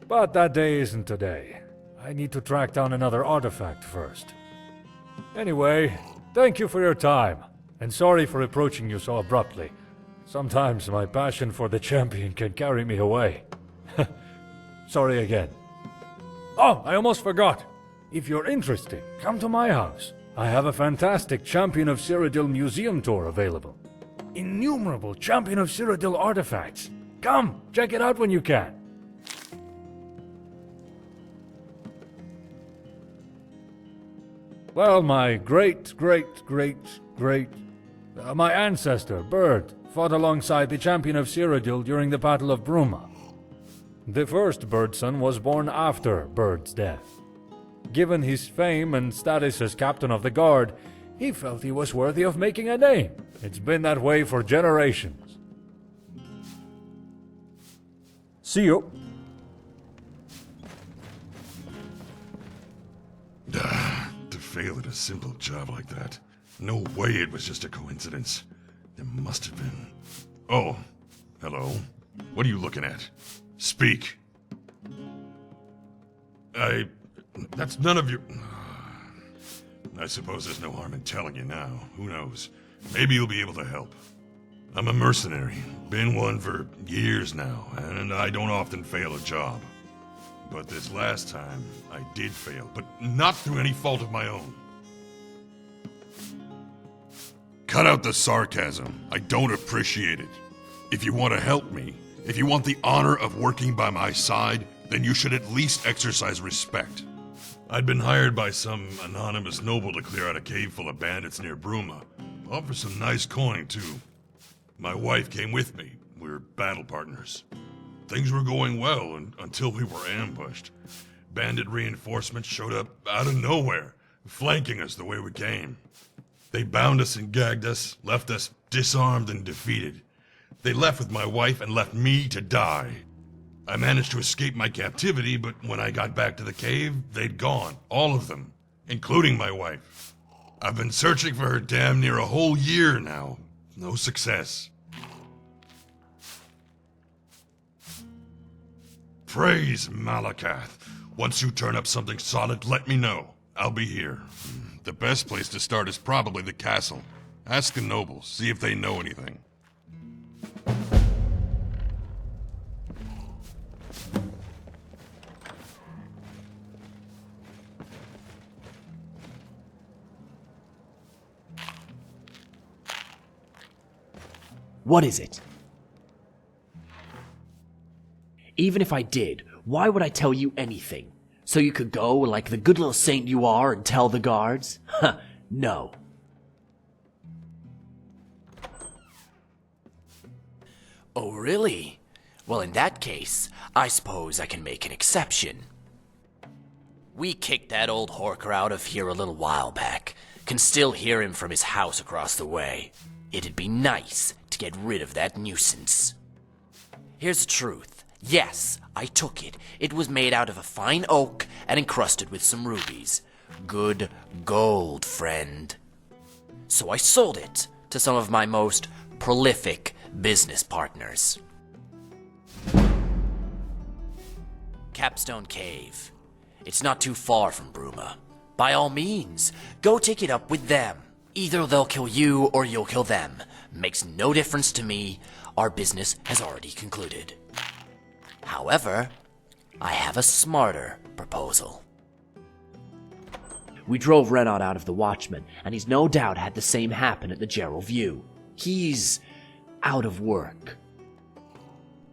But that day isn't today. I need to track down another artifact first. Anyway, thank you for your time, and sorry for approaching you so abruptly. Sometimes my passion for the champion can carry me away. Sorry again. Oh, I almost forgot. If you're interested, come to my house. I have a fantastic Champion of Cyrodiil museum tour available. Innumerable Champion of Cyrodiil artifacts. Come, check it out when you can. Well, my my ancestor, Bird, fought alongside the Champion of Cyrodiil during the Battle of Bruma. The first Bird son was born after Bird's death. Given his fame and status as captain of the guard, he felt he was worthy of making a name. It's been that way for generations. See you. To fail at a simple job like that. No way it was just a coincidence. There must have been... Oh, hello. What are you looking at? Speak. That's none of your... I suppose there's no harm in telling you now. Who knows? Maybe you'll be able to help. I'm a mercenary. Been one for years now, and I don't often fail a job. But this last time, I did fail, but not through any fault of my own. Cut out the sarcasm. I don't appreciate it. If you want to help me, if you want the honor of working by my side, then you should at least exercise respect. I'd been hired by some anonymous noble to clear out a cave full of bandits near Bruma. Offer some nice coin, too. My wife came with me. We're battle partners. Things were going well until we were ambushed. Bandit reinforcements showed up out of nowhere, flanking us the way we came. They bound us and gagged us, left us disarmed and defeated. They left with my wife and left me to die. I managed to escape my captivity, but when I got back to the cave, they'd gone. All of them, including my wife. I've been searching for her damn near a whole year now. No success. Praise Malakath. Once you turn up something solid, let me know. I'll be here. The best place to start is probably the castle. Ask the nobles, see if they know anything. What is it? Even if I did, why would I tell you anything? So you could go like the good little saint you are and tell the guards? Huh, no. Oh, really? Well, in that case, I suppose I can make an exception. We kicked that old horker out of here a little while back. Can still hear him from his house across the way. It'd be nice to get rid of that nuisance. Here's the truth. Yes, I took it. It was made out of a fine oak and encrusted with some rubies. Good gold, friend. So I sold it to some of my most prolific business partners. Capstone Cave. It's not too far from Bruma. By all means, go take it up with them. Either they'll kill you or you'll kill them. makes no difference to me. Our business has already concluded. However, I have a smarter proposal. We drove Renaud out of the Watchman, and he's no doubt had the same happen at the Gerald View. He's out of work.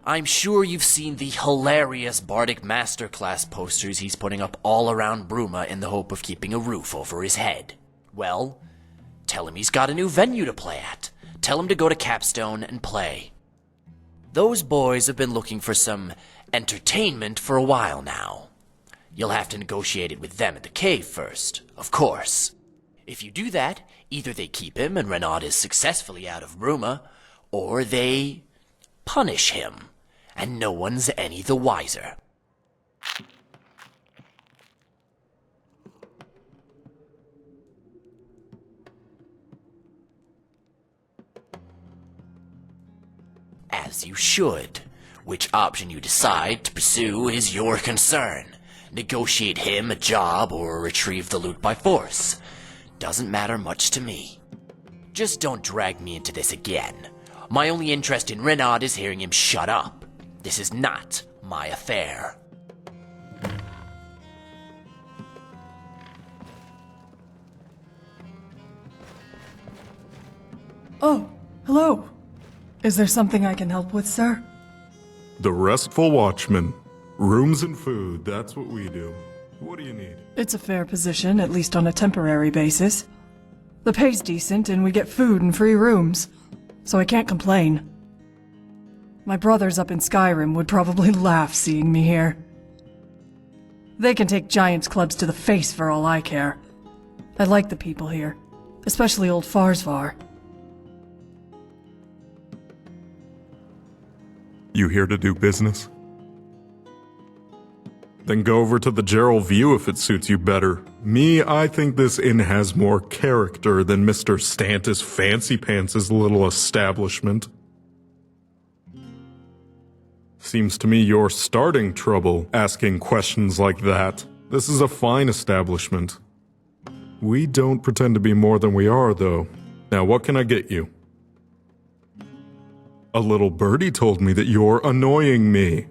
I'm sure you've seen the hilarious Bardic Masterclass posters he's putting up all around Bruma in the hope of keeping a roof over his head. Well, tell him he's got a new venue to play at. Tell him to go to Capstone and play. Those boys have been looking for some entertainment for a while now. You'll have to negotiate it with them at the cave first, of course. If you do that, either they keep him and Renaud is successfully out of Bruma, or they punish him, and no one's any the wiser. As you should. Which option you decide to pursue is your concern. Negotiate him a job or retrieve the loot by force. Doesn't matter much to me. Just don't drag me into this again. My only interest in Renaud is hearing him shut up. This is not my affair. Oh, hello. Is there something I can help with, sir? The Restful Watchman. Rooms and food, that's what we do. What do you need? It's a fair position, at least on a temporary basis. The pay's decent, and we get food and free rooms, so I can't complain. My brothers up in Skyrim would probably laugh seeing me here. They can take giants clubs to the face for all I care. I like the people here, especially old Farsvar. You here to do business? Then go over to the Gerald View if it suits you better. Me, I think this inn has more character than Mr. Stantis Fancy Pants' little establishment. Seems to me you're starting trouble asking questions like that. This is a fine establishment. We don't pretend to be more than we are, though. Now, what can I get you? A little birdie told me that you're annoying me.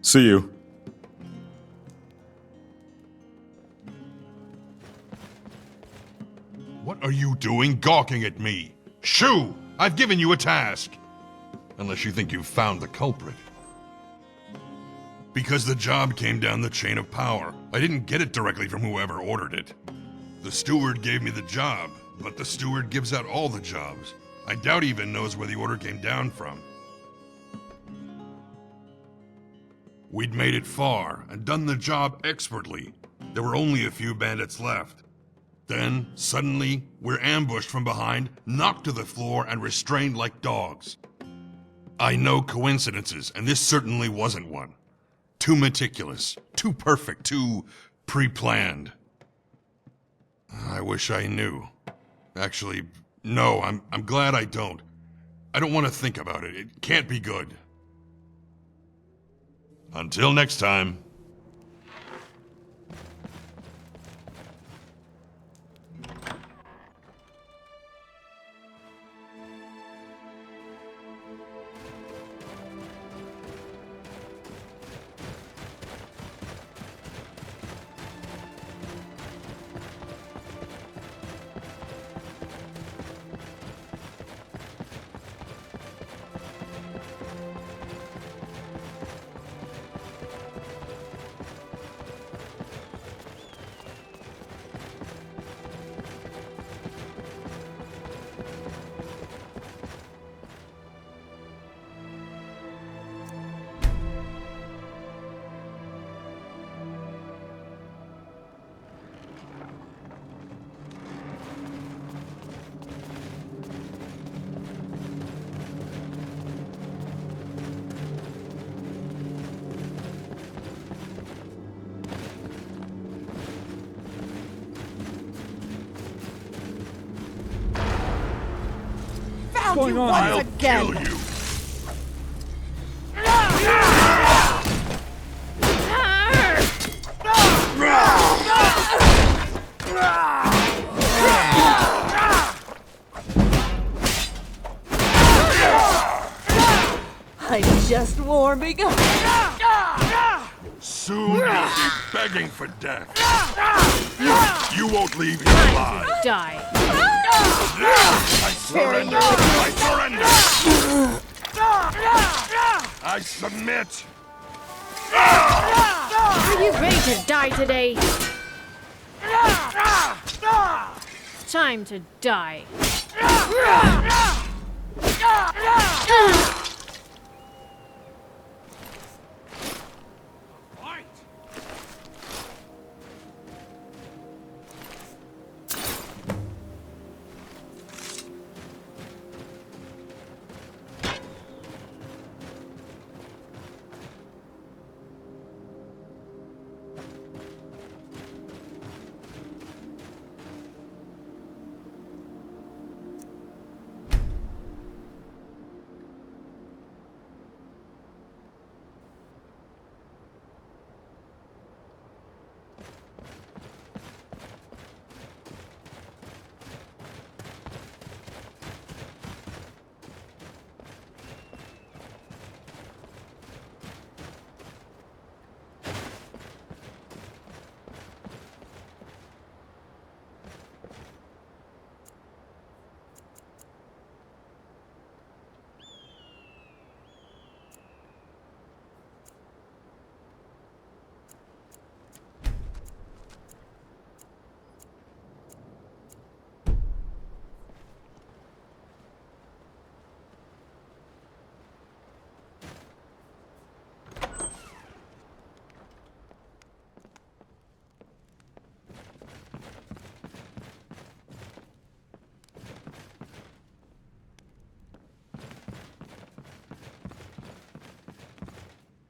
See you. What are you doing gawking at me? Shoo! I've given you a task. Unless you think you've found the culprit. Because the job came down the chain of power. I didn't get it directly from whoever ordered it. The steward gave me the job, but the steward gives out all the jobs. I doubt he even knows where the order came down from. We'd made it far and done the job expertly. There were only a few bandits left. Then, suddenly, we're ambushed from behind, knocked to the floor, and restrained like dogs. I know coincidences, and this certainly wasn't one. Too meticulous, too perfect, too pre-planned. I wish I knew. Actually, no, I'm glad I don't. I don't want to think about it. It can't be good. Until next time. What's going on? I'll kill you. just warming up. Soon you'll be begging for death. You won't leave here alive. Die. I surrender. I surrender. I submit. Are you ready to die today? Time to die.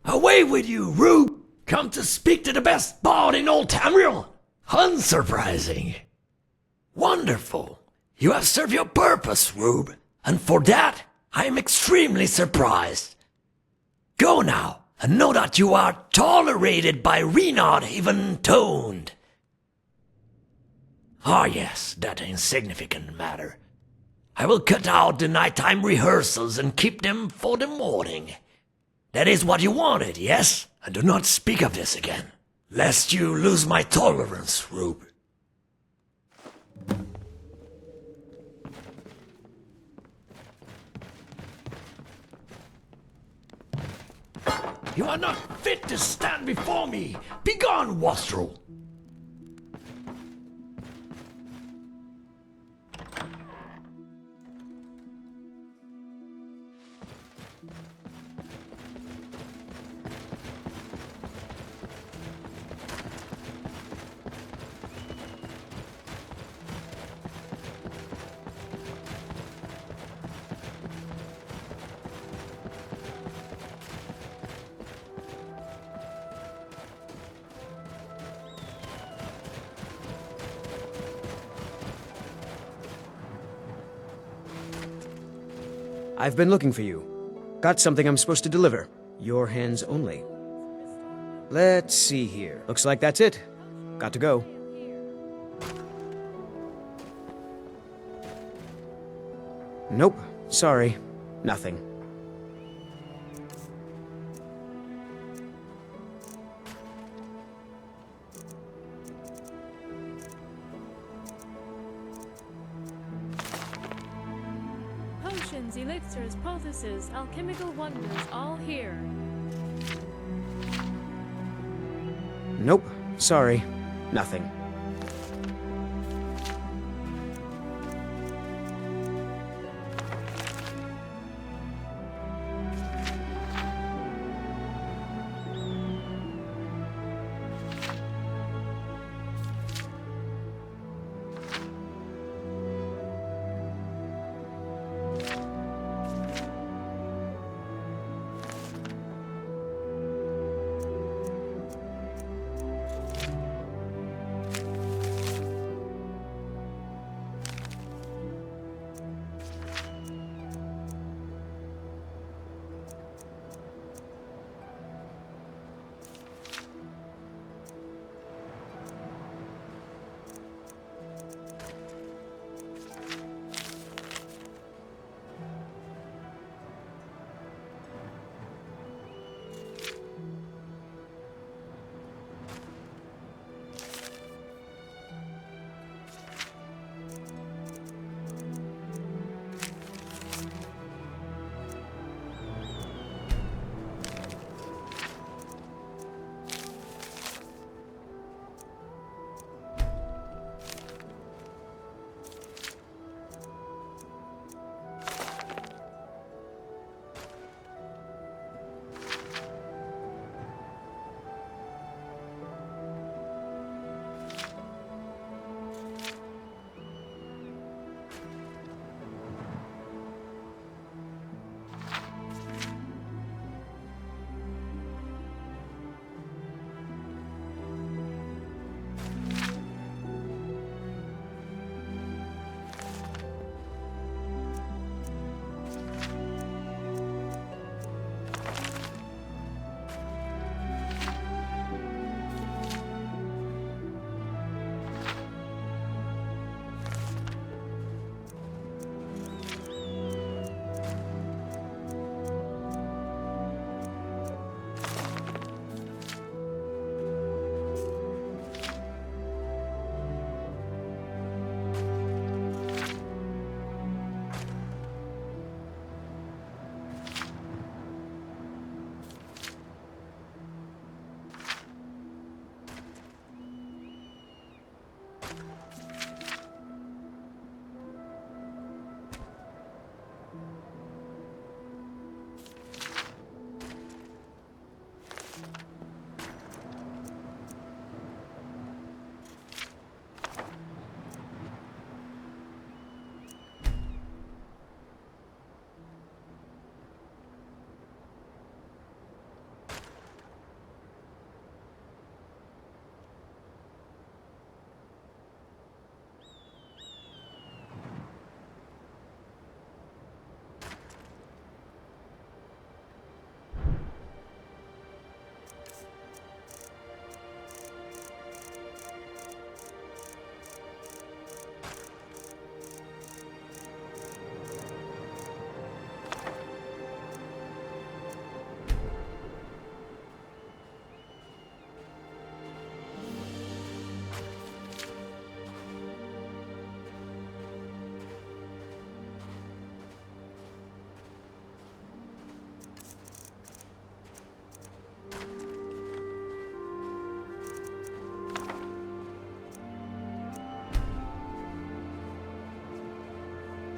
Away with you, Rube! Come to speak to the best bard in old Tamriel? Unsurprising. Wonderful. You have served your purpose, Rube, and for that I am extremely surprised. Go now, and know that you are tolerated by Renaud even toned. Ah yes, that insignificant matter. I will cut out the nighttime rehearsals and keep them for the morning. That is what you wanted, yes? And do not speak of this again, lest you lose my tolerance, Rube. You are not fit to stand before me. Begone, wastrel. I've been looking for you. Got something I'm supposed to deliver. Your hands only. Let's see here. Looks like that's it. Got to go. Nope. Sorry. Nothing. Potions, elixirs, poultices, alchemical wonders, all here. Nope. Sorry. Nothing.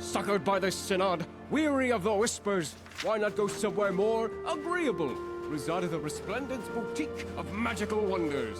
Suckered by the synod, weary of the whispers, why not go somewhere more agreeable? Reside at the Resplendent Boutique of Magical Wonders.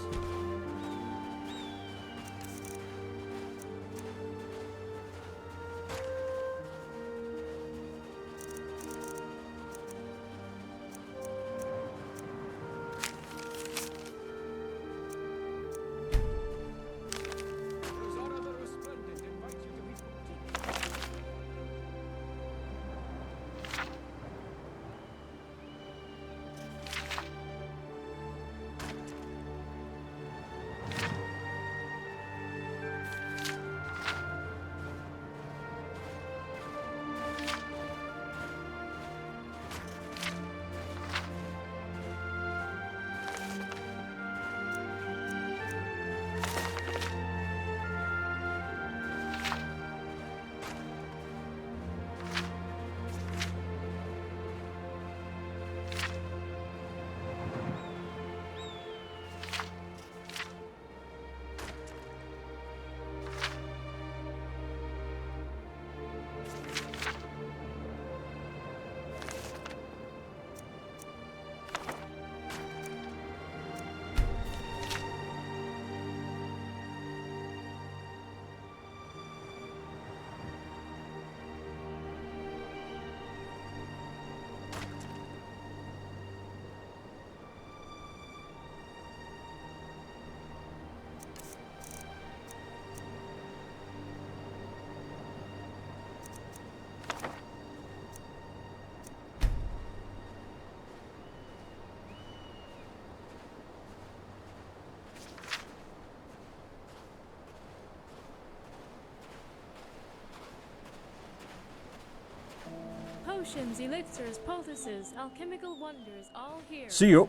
Potions, elixirs, poultices, alchemical wonders, all here. See you.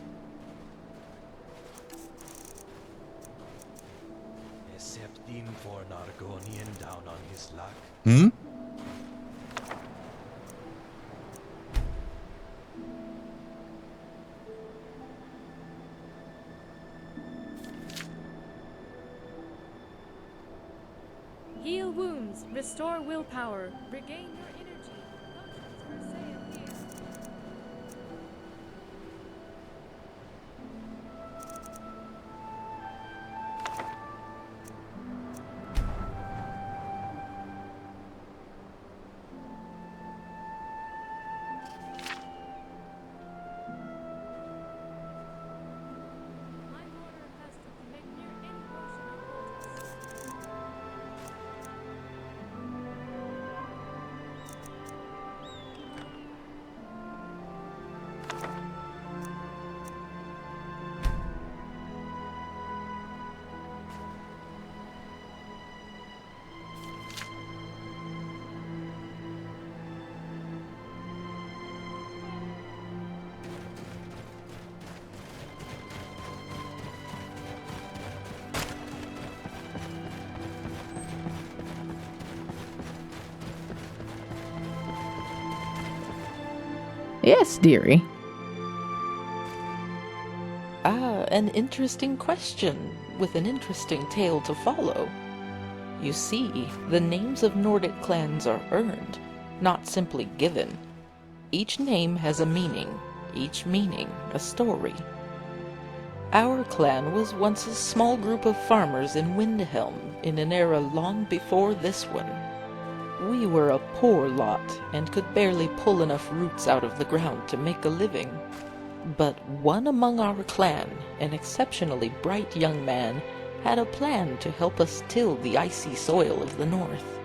Except him for an Argonian down on his luck. Hmm? Heal wounds, restore willpower, regain your energy. Potions for sale here. My order has to commit near any portion of Wordis. Yes, dearie. An interesting question with an interesting tale to follow. You see, the names of Nordic clans are earned, not simply given. Each name has a meaning, each meaning a story. Our clan was once a small group of farmers in Windhelm in an era long before this one. We were a poor lot and could barely pull enough roots out of the ground to make a living. But one among our clan, an exceptionally bright young man, had a plan to help us till the icy soil of the north.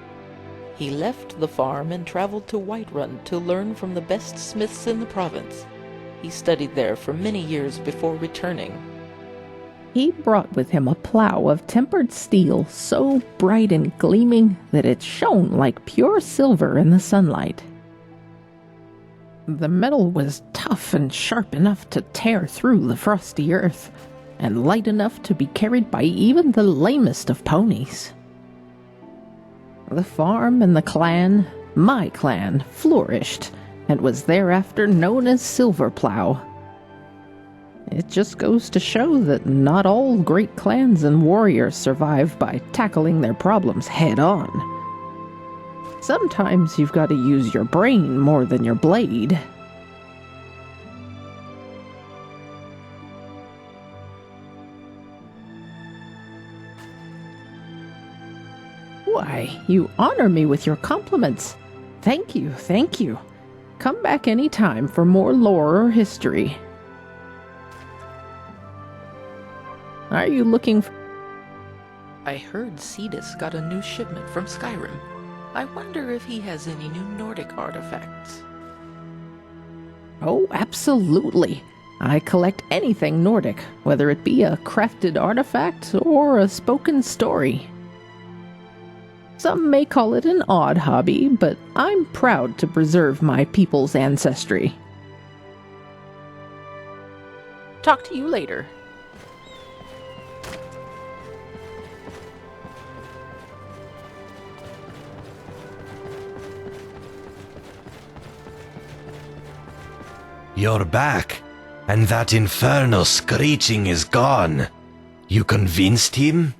He left the farm and traveled to Whiterun to learn from the best smiths in the province. He studied there for many years before returning. He brought with him a plow of tempered steel so bright and gleaming that it shone like pure silver in the sunlight. The metal was tough and sharp enough to tear through the frosty earth, and light enough to be carried by even the lamest of ponies. The farm and the clan, my clan, flourished, and was thereafter known as Silverplow. It just goes to show that not all great clans and warriors survive by tackling their problems head on. Sometimes you've got to use your brain more than your blade. Why, you honor me with your compliments. Thank you, thank you. Come back any time for more lore or history. Are you looking for... I heard Cetus got a new shipment from Skyrim. I wonder if he has any new Nordic artifacts. Oh, absolutely. I collect anything Nordic, whether it be a crafted artifact or a spoken story. Some may call it an odd hobby, but I'm proud to preserve my people's ancestry. Talk to you later. You're back, and that infernal screeching is gone. You convinced him?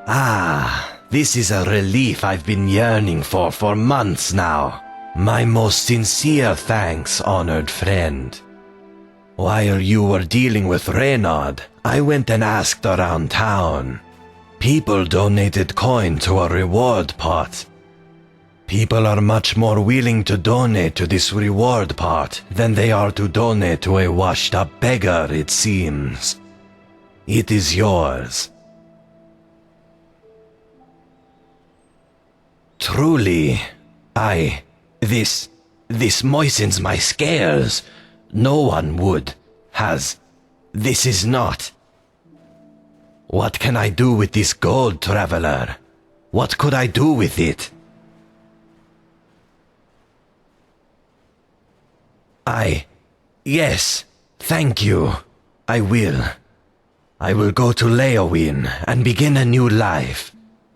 Ah, this is a relief I've been yearning for months now. My most sincere thanks, honored friend. While you were dealing with Reynard, I went and asked around town. People donated coin to a reward pot. People are much more willing to donate to this reward pot than they are to donate to a washed-up beggar, it seems. It is yours. Truly, this moistens my scales. No one would, this is not. What can I do with this gold, traveler? What could I do with it? Yes, thank you. I will. I will go to Leowin and begin a new life.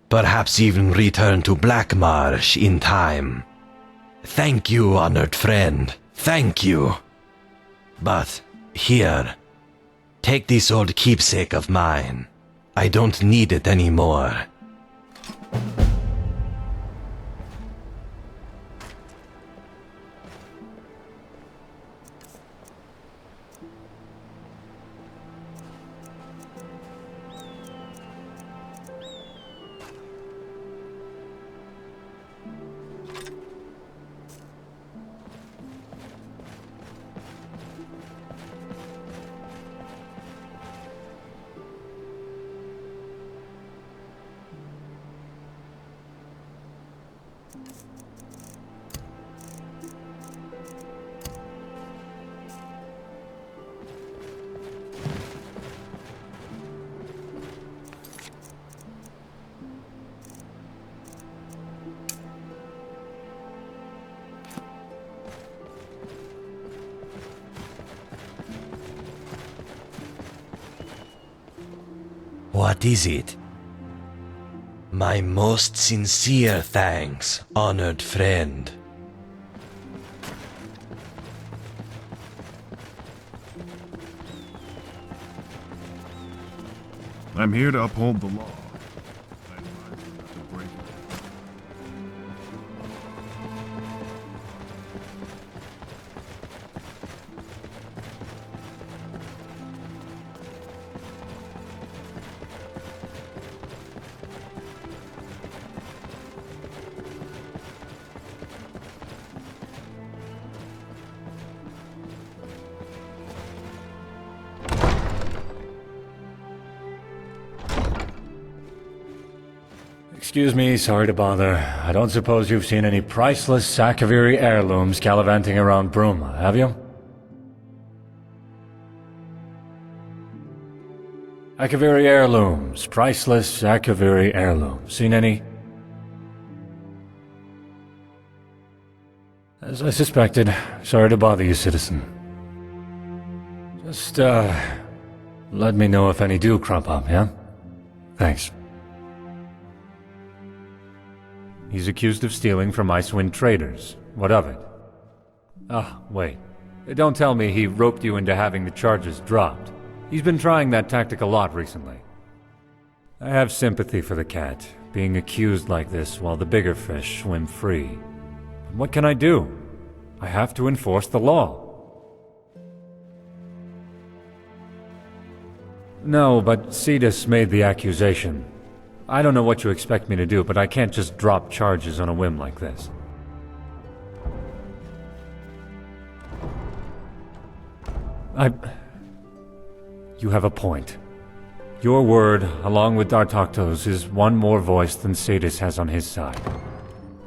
Perhaps even return to Blackmarsh in time. Thank you, honored friend. Thank you. But, here. Take this old keepsake of mine. I don't need it anymore. What is it? My most sincere thanks, honored friend. I'm here to uphold the law. Excuse me, sorry to bother. I don't suppose you've seen any priceless Sakaviri heirlooms gallivanting around Bruma, have you? Sakaviri heirlooms. Priceless Sakaviri heirlooms. Seen any? As I suspected. Sorry to bother you, citizen. Just, let me know if any do crop up, yeah? Thanks. He's accused of stealing from Icewind traders. What of it? Ah, wait. Don't tell me he roped you into having the charges dropped. He's been trying that tactic a lot recently. I have sympathy for the cat, being accused like this while the bigger fish swim free. But what can I do? I have to enforce the law. No, but Cetus made the accusation. I don't know what you expect me to do, but I can't just drop charges on a whim like this. You have a point. Your word, along with D'Artagna's, is one more voice than Cetus has on his side.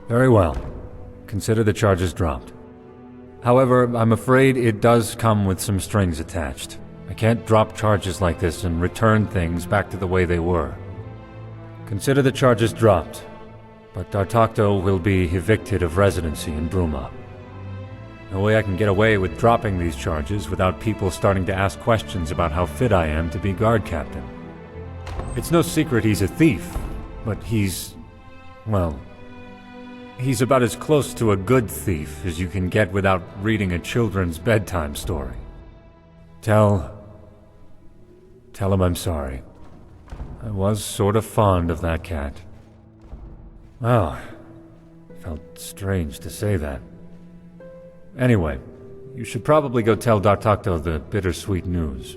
Very well. Consider the charges dropped. However, I'm afraid it does come with some strings attached. I can't drop charges like this and return things back to the way they were. Consider the charges dropped, but D'Artagna will be evicted of residency in Bruma. No way I can get away with dropping these charges without people starting to ask questions about how fit I am to be guard captain. It's no secret he's a thief, but he's about as close to a good thief as you can get without reading a children's bedtime story. Tell him I'm sorry. I was sort of fond of that cat. Well, felt strange to say that. Anyway, you should probably go tell D'Artagna the bittersweet news.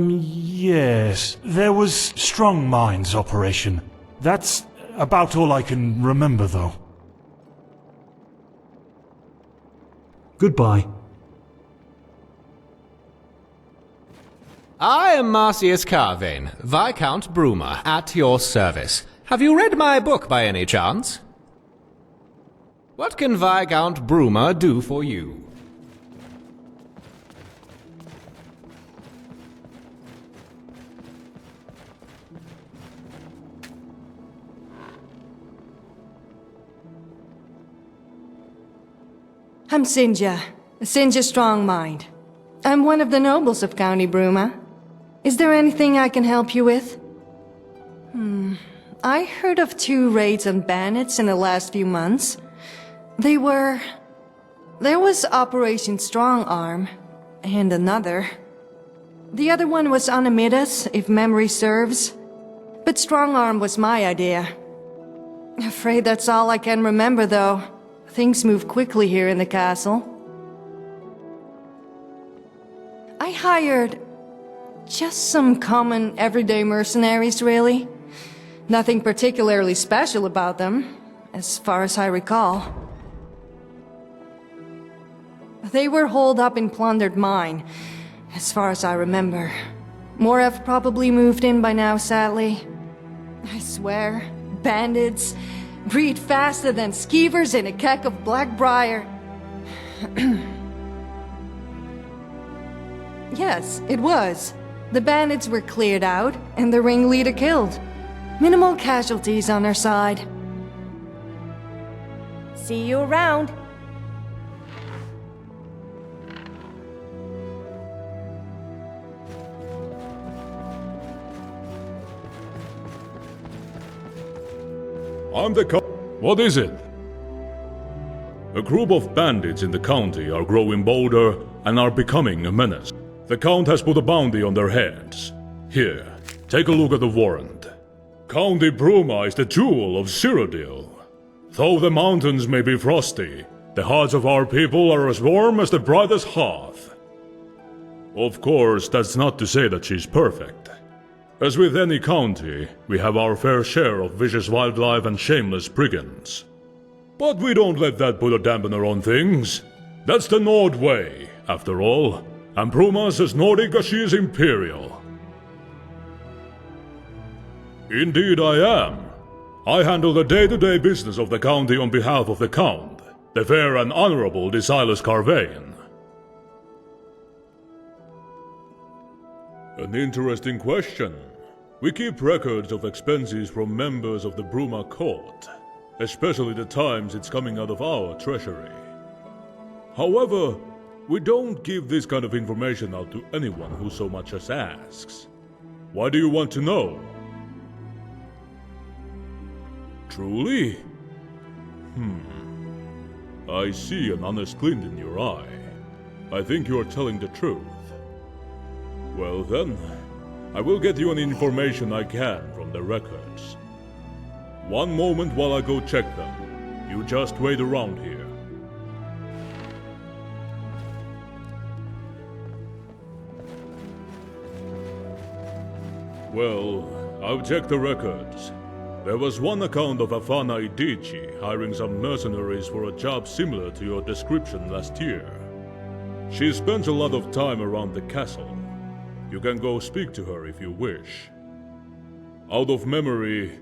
Yes. There was Strong Minds operation. That's about all I can remember, though. Goodbye. I am Marcius Carvane, Viscount Bruma, at your service. Have you read my book by any chance? What can Viscount Bruma do for you? I'm Sinja Strongmind. I'm one of the nobles of County Bruma. Is there anything I can help you with? I heard of 2 raids on bandits in the last few months. There was Operation Strong Arm, and another. The other one was on Amidas, if memory serves. But Strong Arm was my idea. Afraid that's all I can remember, though. Things move quickly here in the castle. I hired just some common, everyday mercenaries, really. Nothing particularly special about them, as far as I recall. They were holed up in plundered mine, as far as I remember. More have probably moved in by now, sadly. I swear, bandits breed faster than skeevers in a keck of Blackbriar. Yes, it was. The bandits were cleared out, and the ringleader killed. Minimal casualties on our side. See you around. I'm the What is it? A group of bandits in the county are growing bolder and are becoming a menace. The Count has put a bounty on their heads. Here, take a look at the warrant. County Bruma is the jewel of Cyrodiil. Though the mountains may be frosty, The hearts of our people are as warm as the brightest hearth. Of course, that's not to say that she's perfect. As with any county, we have our fair share of vicious wildlife and shameless brigands. But we don't let that put a dampener on things. That's the Nord way, after all, and Bruma's as Nordic as she is imperial. Indeed I am. I handle the day-to-day business of the county on behalf of the Count, the fair and honorable Decilas Carvain. An interesting question. We keep records of expenses from members of the Bruma court, especially the times it's coming out of our treasury. However, we don't give this kind of information out to anyone who so much as asks. Why do you want to know? Truly? I see an honest glint in your eye. I think you are telling the truth. Well then, I will get you any information I can from the records. One moment while I go check them. You just wait around here. Well, I've checked the records. There was one account of Afana Idici hiring some mercenaries for a job similar to your description last year. She spends a lot of time around the castle. You can go speak to her if you wish. Out of memory,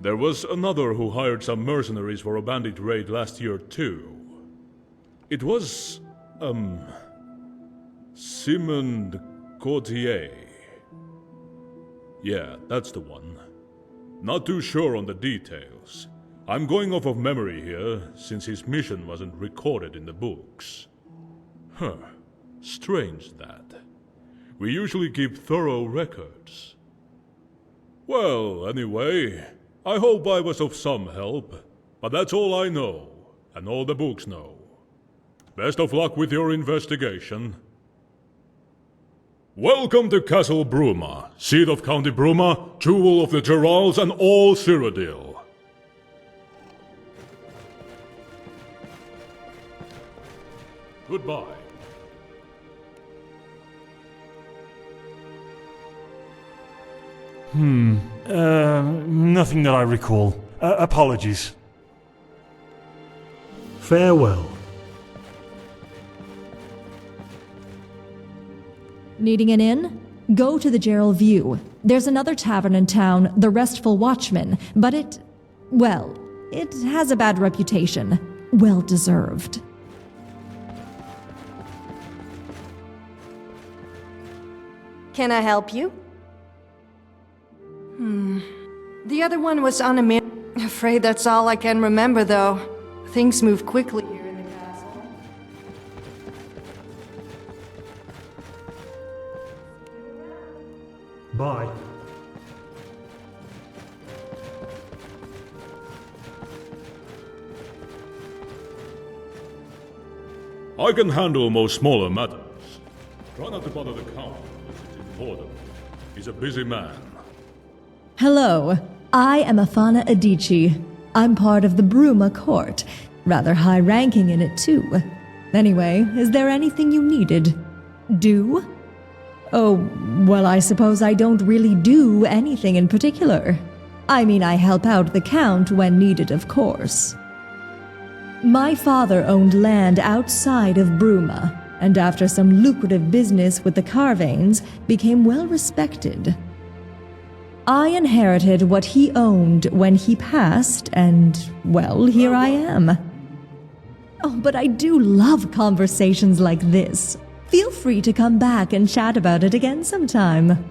there was another who hired some mercenaries for a bandit raid last year too. It was, Simon Courtier. Yeah, that's the one. Not too sure on the details. I'm going off of memory here, since his mission wasn't recorded in the books. Strange that. We usually keep thorough records. Well, anyway, I hope I was of some help, but that's all I know, and all the books know. Best of luck with your investigation. Welcome to Castle Bruma, seat of County Bruma, jewel of the Geralds and all Cyrodiil. Goodbye. Nothing that I recall. Apologies. Farewell. Needing an inn? Go to the Gerald View. There's another tavern in town, the Restful Watchman, but it has a bad reputation. Well deserved. Can I help you? The other one was on a mission. Afraid that's all I can remember, though. Things move quickly here in the castle. Bye. I can handle most smaller matters. Try not to bother the Count unless it's important. He's a busy man. Hello, I am Afana Adichie. I'm part of the Bruma court. Rather high ranking in it, too. Anyway, is there anything you needed? Do? Oh, well, I suppose I don't really do anything in particular. I mean, I help out the Count when needed, of course. My father owned land outside of Bruma, and after some lucrative business with the Carvains, became well respected. I inherited what he owned when he passed, and, well, here I am. Oh, but I do love conversations like this. Feel free to come back and chat about it again sometime.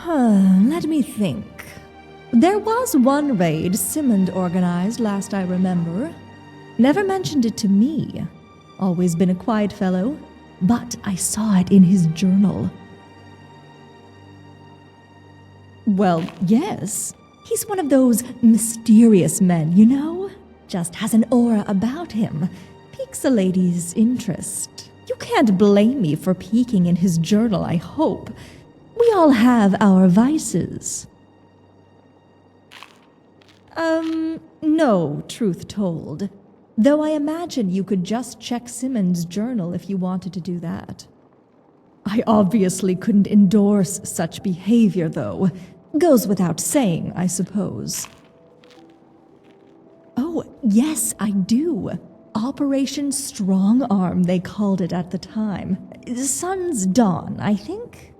Let me think. There was one raid Simond organized last I remember. Never mentioned it to me. Always been a quiet fellow, but I saw it in his journal. Well, yes. He's one of those mysterious men, you know? Just has an aura about him. Piques a lady's interest. You can't blame me for peeking in his journal, I hope. We all have our vices. No, truth told. Though I imagine you could just check Simmons' journal if you wanted to do that. I obviously couldn't endorse such behavior, though. Goes without saying, I suppose. Oh, yes, I do. Operation Strong Arm, they called it at the time. Sun's Dawn, I think?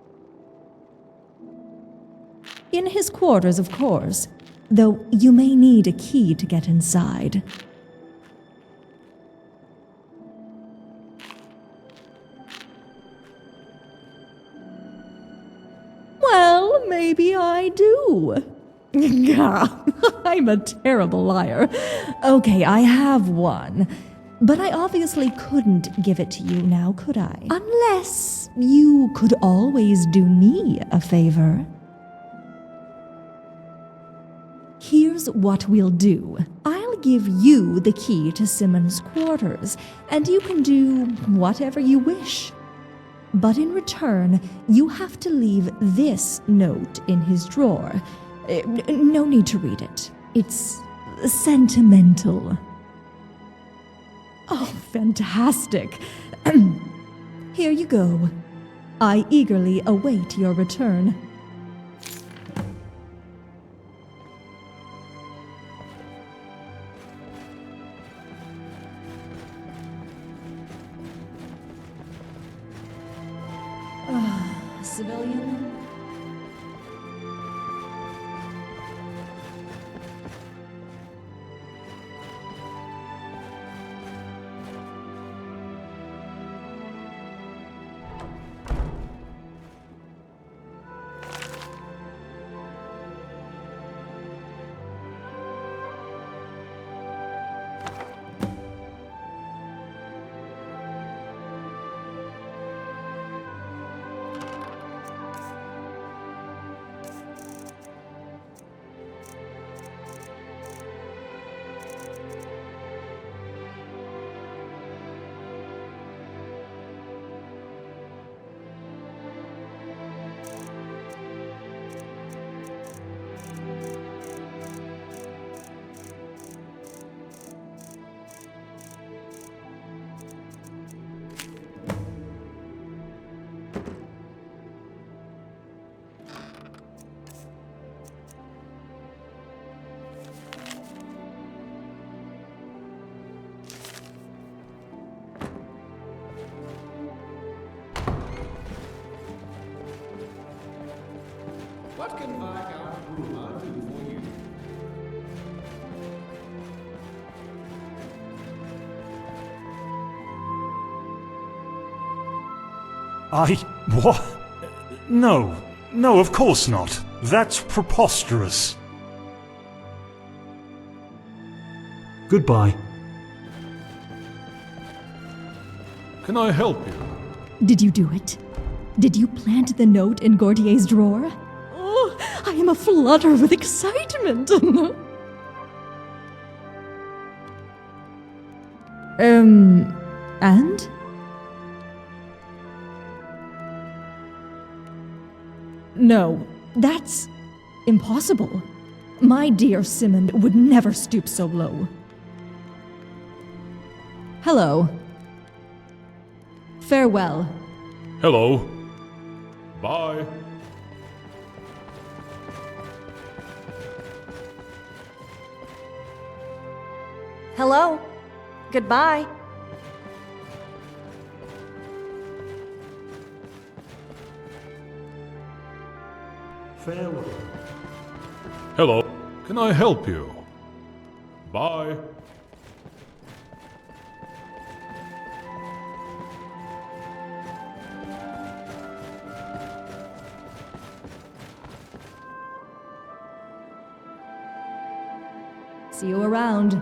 In his quarters, of course, though you may need a key to get inside. Well, maybe I do. I'm a terrible liar. Okay, I have one. But I obviously couldn't give it to you now, could I? Unless you could always do me a favor. Here's what we'll do. I'll give you the key to Simmons' quarters, and you can do whatever you wish. But in return, you have to leave this note in his drawer. No need to read it. It's sentimental. Oh, fantastic. Here you go. I eagerly await your return. Civilian? What can Viscount Bruma do for you? What? No, of course not. That's preposterous. Goodbye. Can I help you? Did you do it? Did you plant the note in Gautier's drawer? Oh, I am aflutter with excitement. And? No, that's impossible. My dear Simon would never stoop so low. Hello. Farewell. Hello. Bye. Hello. Goodbye. Farewell. Hello. Can I help you? Bye. See you around.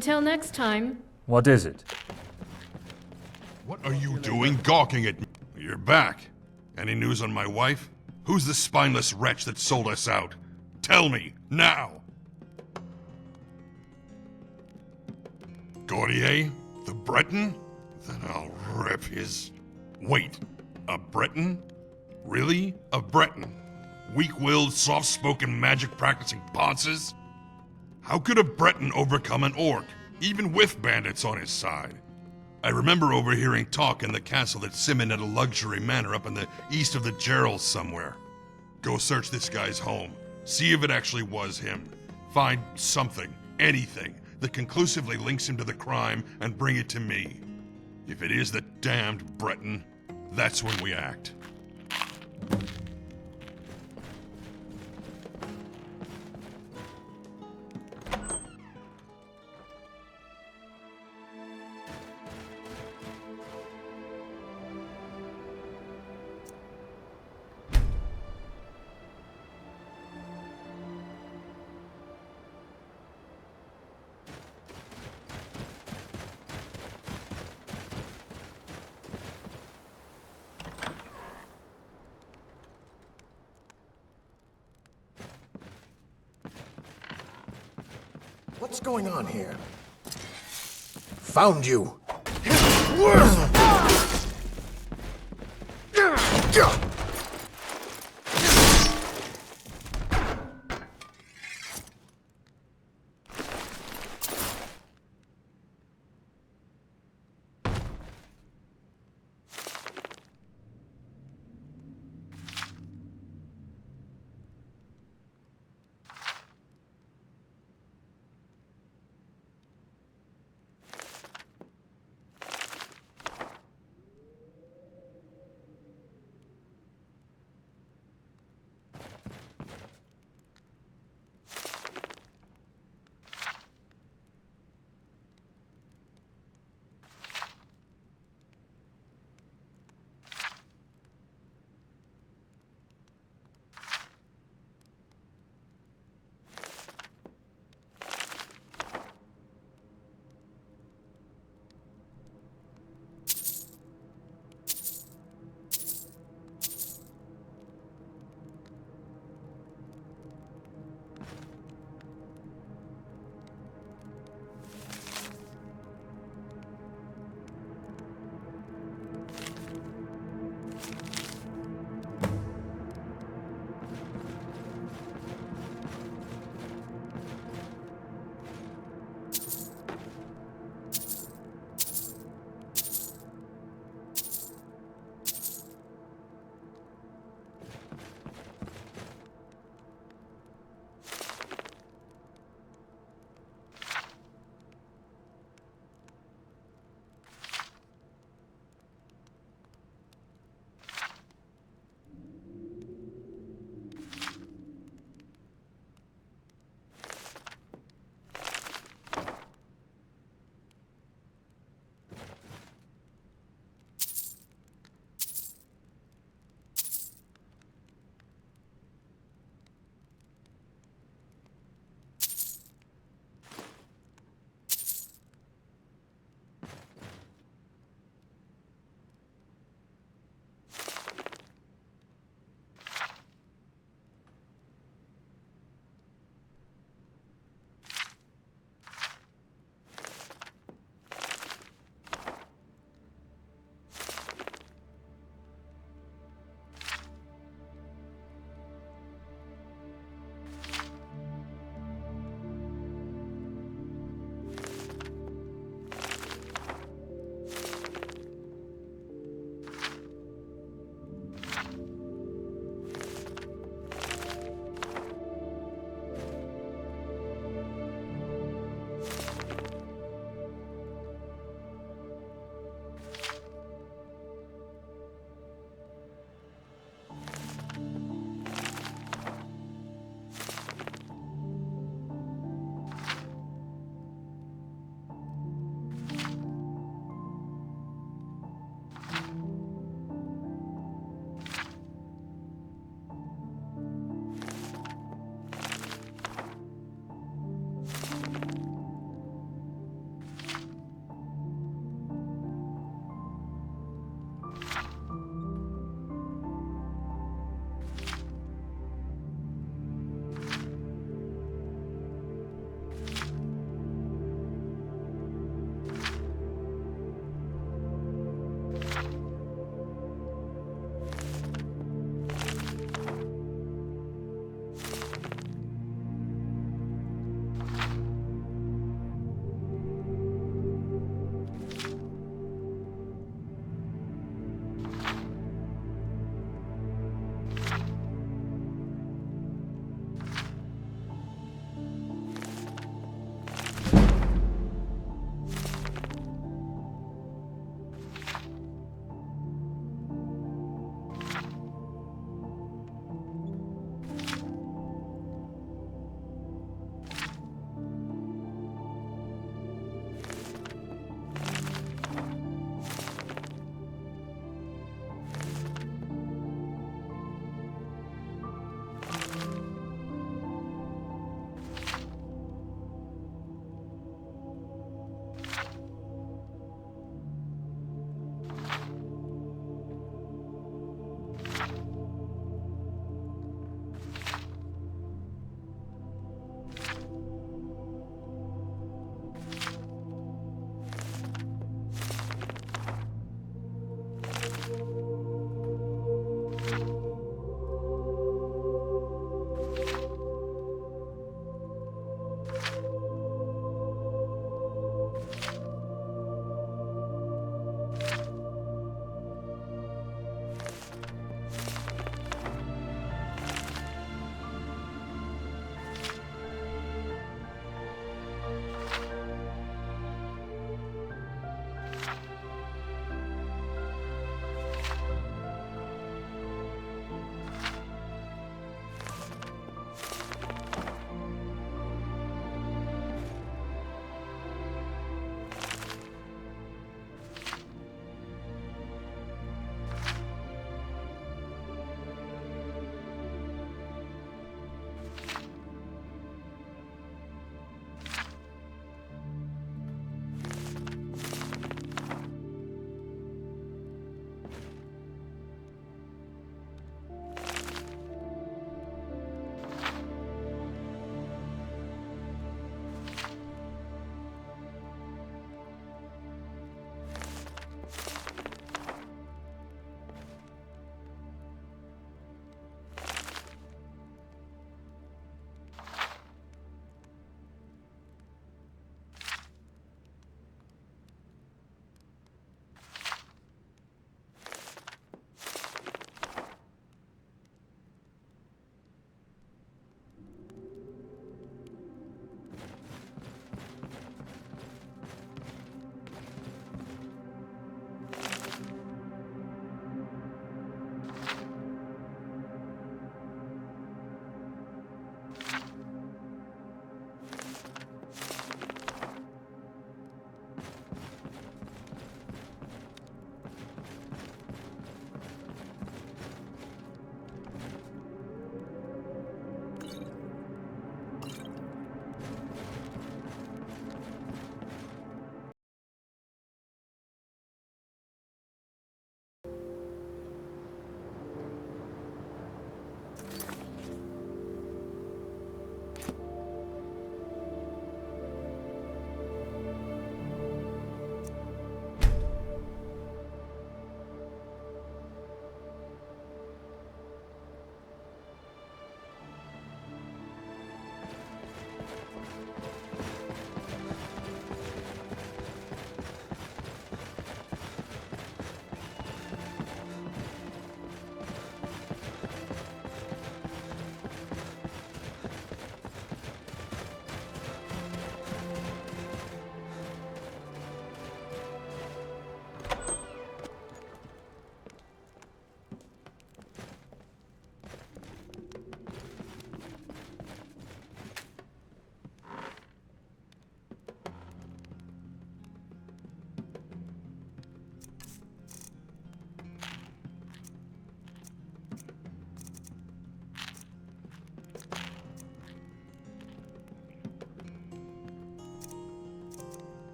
Until next time. What is it? What are you doing gawking at me? You're back. Any news on my wife? Who's the spineless wretch that sold us out? Tell me, now! Gautier? The Breton? Then I'll rip his... Wait, a Breton? Really? A Breton? Weak-willed, soft-spoken, magic-practicing ponces? How could a Breton overcome an orc, even with bandits on his side? I remember overhearing talk in the castle that Simon had a luxury manor up in the east of the Gerals somewhere. Go search this guy's home. See if it actually was him. Find something, anything, that conclusively links him to the crime and bring it to me. If it is the damned Breton, that's when we act. What's going on here? Found you!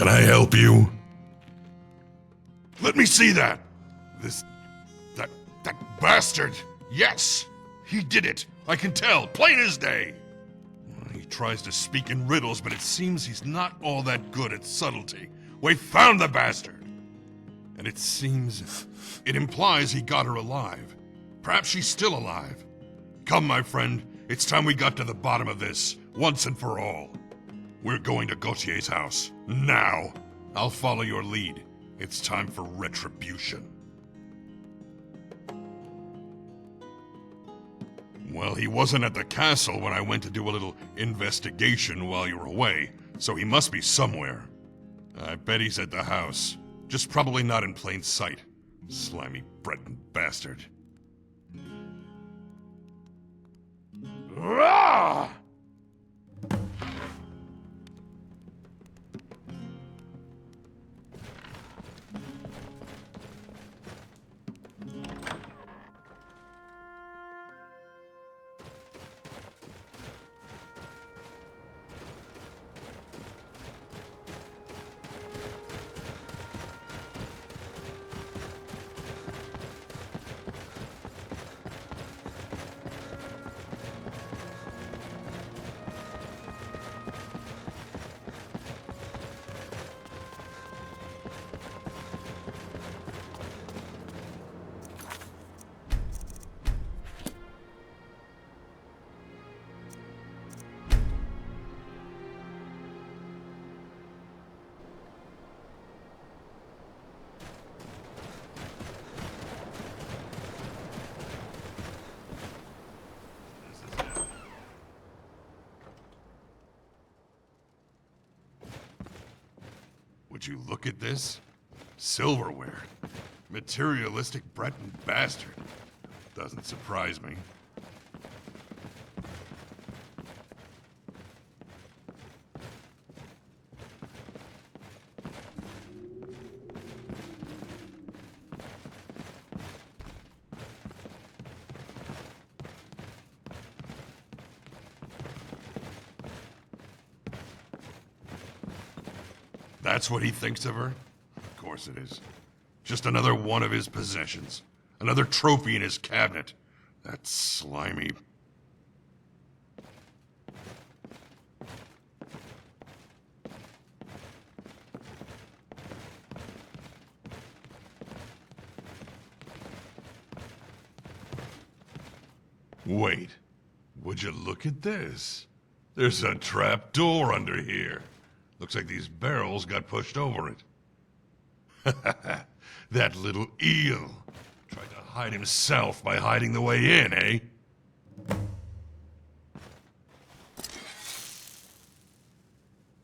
Can I help you? Let me see that! That bastard! Yes! He did it! I can tell, plain as day! He tries to speak in riddles, but it seems he's not all that good at subtlety. We found the bastard! And it implies he got her alive. Perhaps she's still alive. Come, my friend, it's time we got to the bottom of this, once and for all. We're going to Gautier's house. Now! I'll follow your lead. It's time for retribution. Well, he wasn't at the castle when I went to do a little investigation while you were away, so he must be somewhere. I bet he's at the house. Just probably not in plain sight. Slimy Breton bastard. Rah! Would you look at this? Silverware. Materialistic Breton bastard. Doesn't surprise me. That's what he thinks of her? Of course it is. Just another one of his possessions. Another trophy in his cabinet. That slimy... Wait. Would you look at this? There's a trap door under here. Looks like these barrels got pushed over it. That little eel. Tried to hide himself by hiding the way in, eh?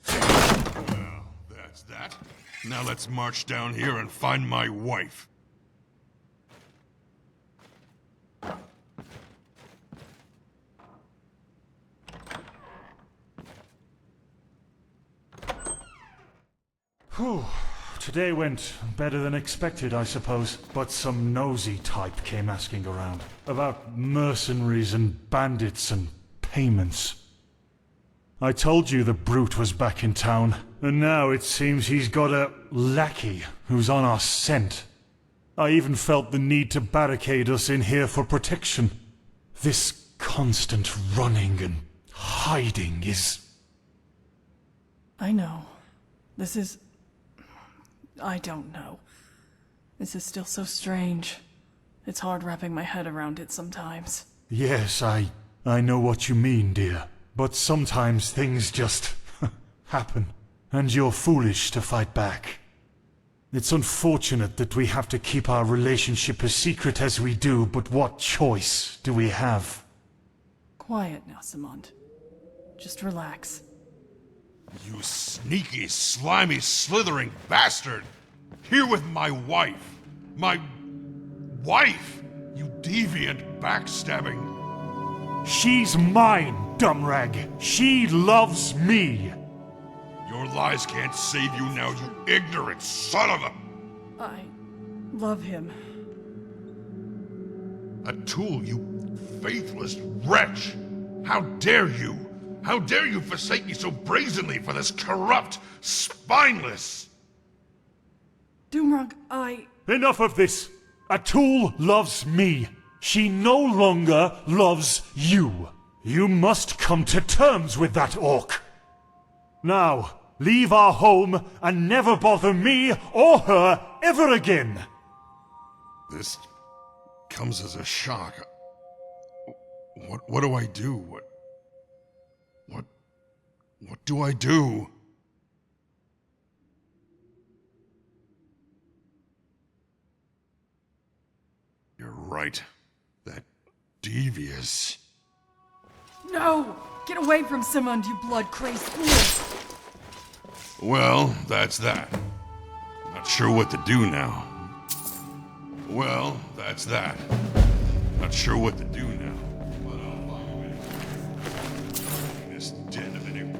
Well, that's that. Now let's march down here and find my wife. Whew. Today went better than expected, I suppose. But some nosy type came asking around about mercenaries and bandits and payments. I told you the brute was back in town, and now it seems he's got a lackey who's on our scent. I even felt the need to barricade us in here for protection. This constant running and hiding is... I know. This is... I don't know. This is still so strange. It's hard wrapping my head around it sometimes. Yes, I know what you mean, dear. But sometimes things just happen, and you're foolish to fight back. It's unfortunate that we have to keep our relationship as secret as we do, but what choice do we have? Quiet now, Simond. Just relax. You sneaky, slimy, slithering bastard! Here with my wife! My... wife! You deviant, backstabbing... She's mine, dumbrag! She loves me! Your lies can't save you now, you ignorant son of a... I... love him. A tool, you faithless wretch! How dare you! How dare you forsake me so brazenly for this corrupt, spineless... Doomrug, Enough of this! A tool loves me. She no longer loves you. You must come to terms with that orc. Now, leave our home and never bother me or her ever again. This comes as a shock. What do I do? What do I do? You're right. That devious... No! Get away from Simond, you blood-crazed fool! Well, that's that. Not sure what to do now. Well, that's that. Not sure what to do now. But I'll follow it. This den of iniquity.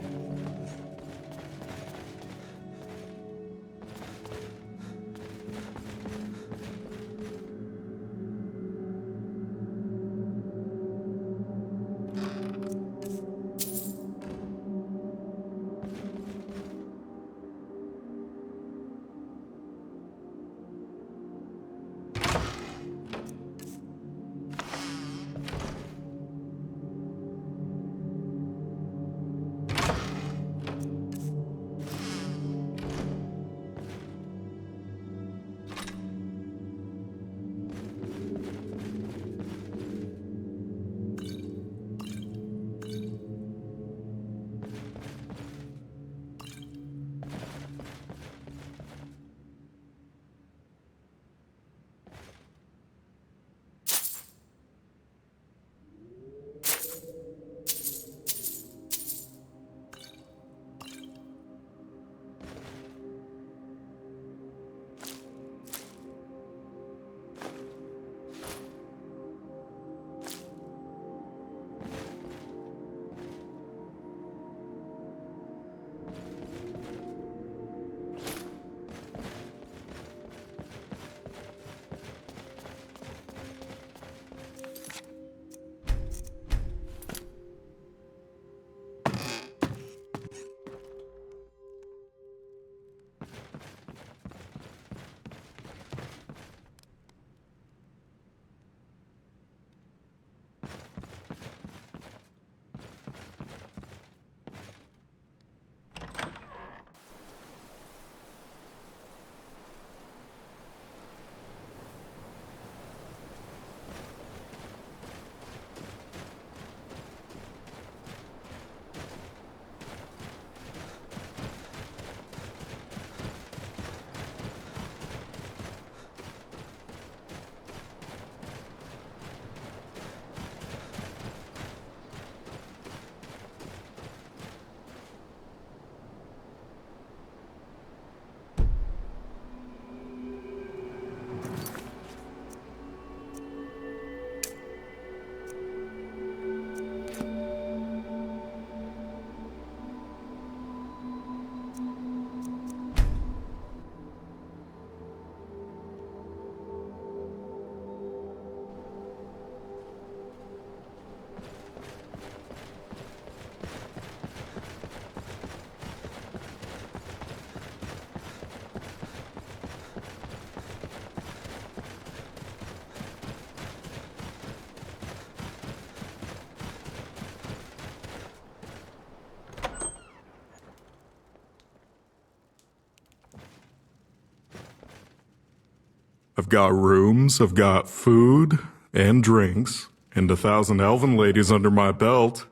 I've got rooms, I've got food and drinks, and 1,000 elven ladies under my belt.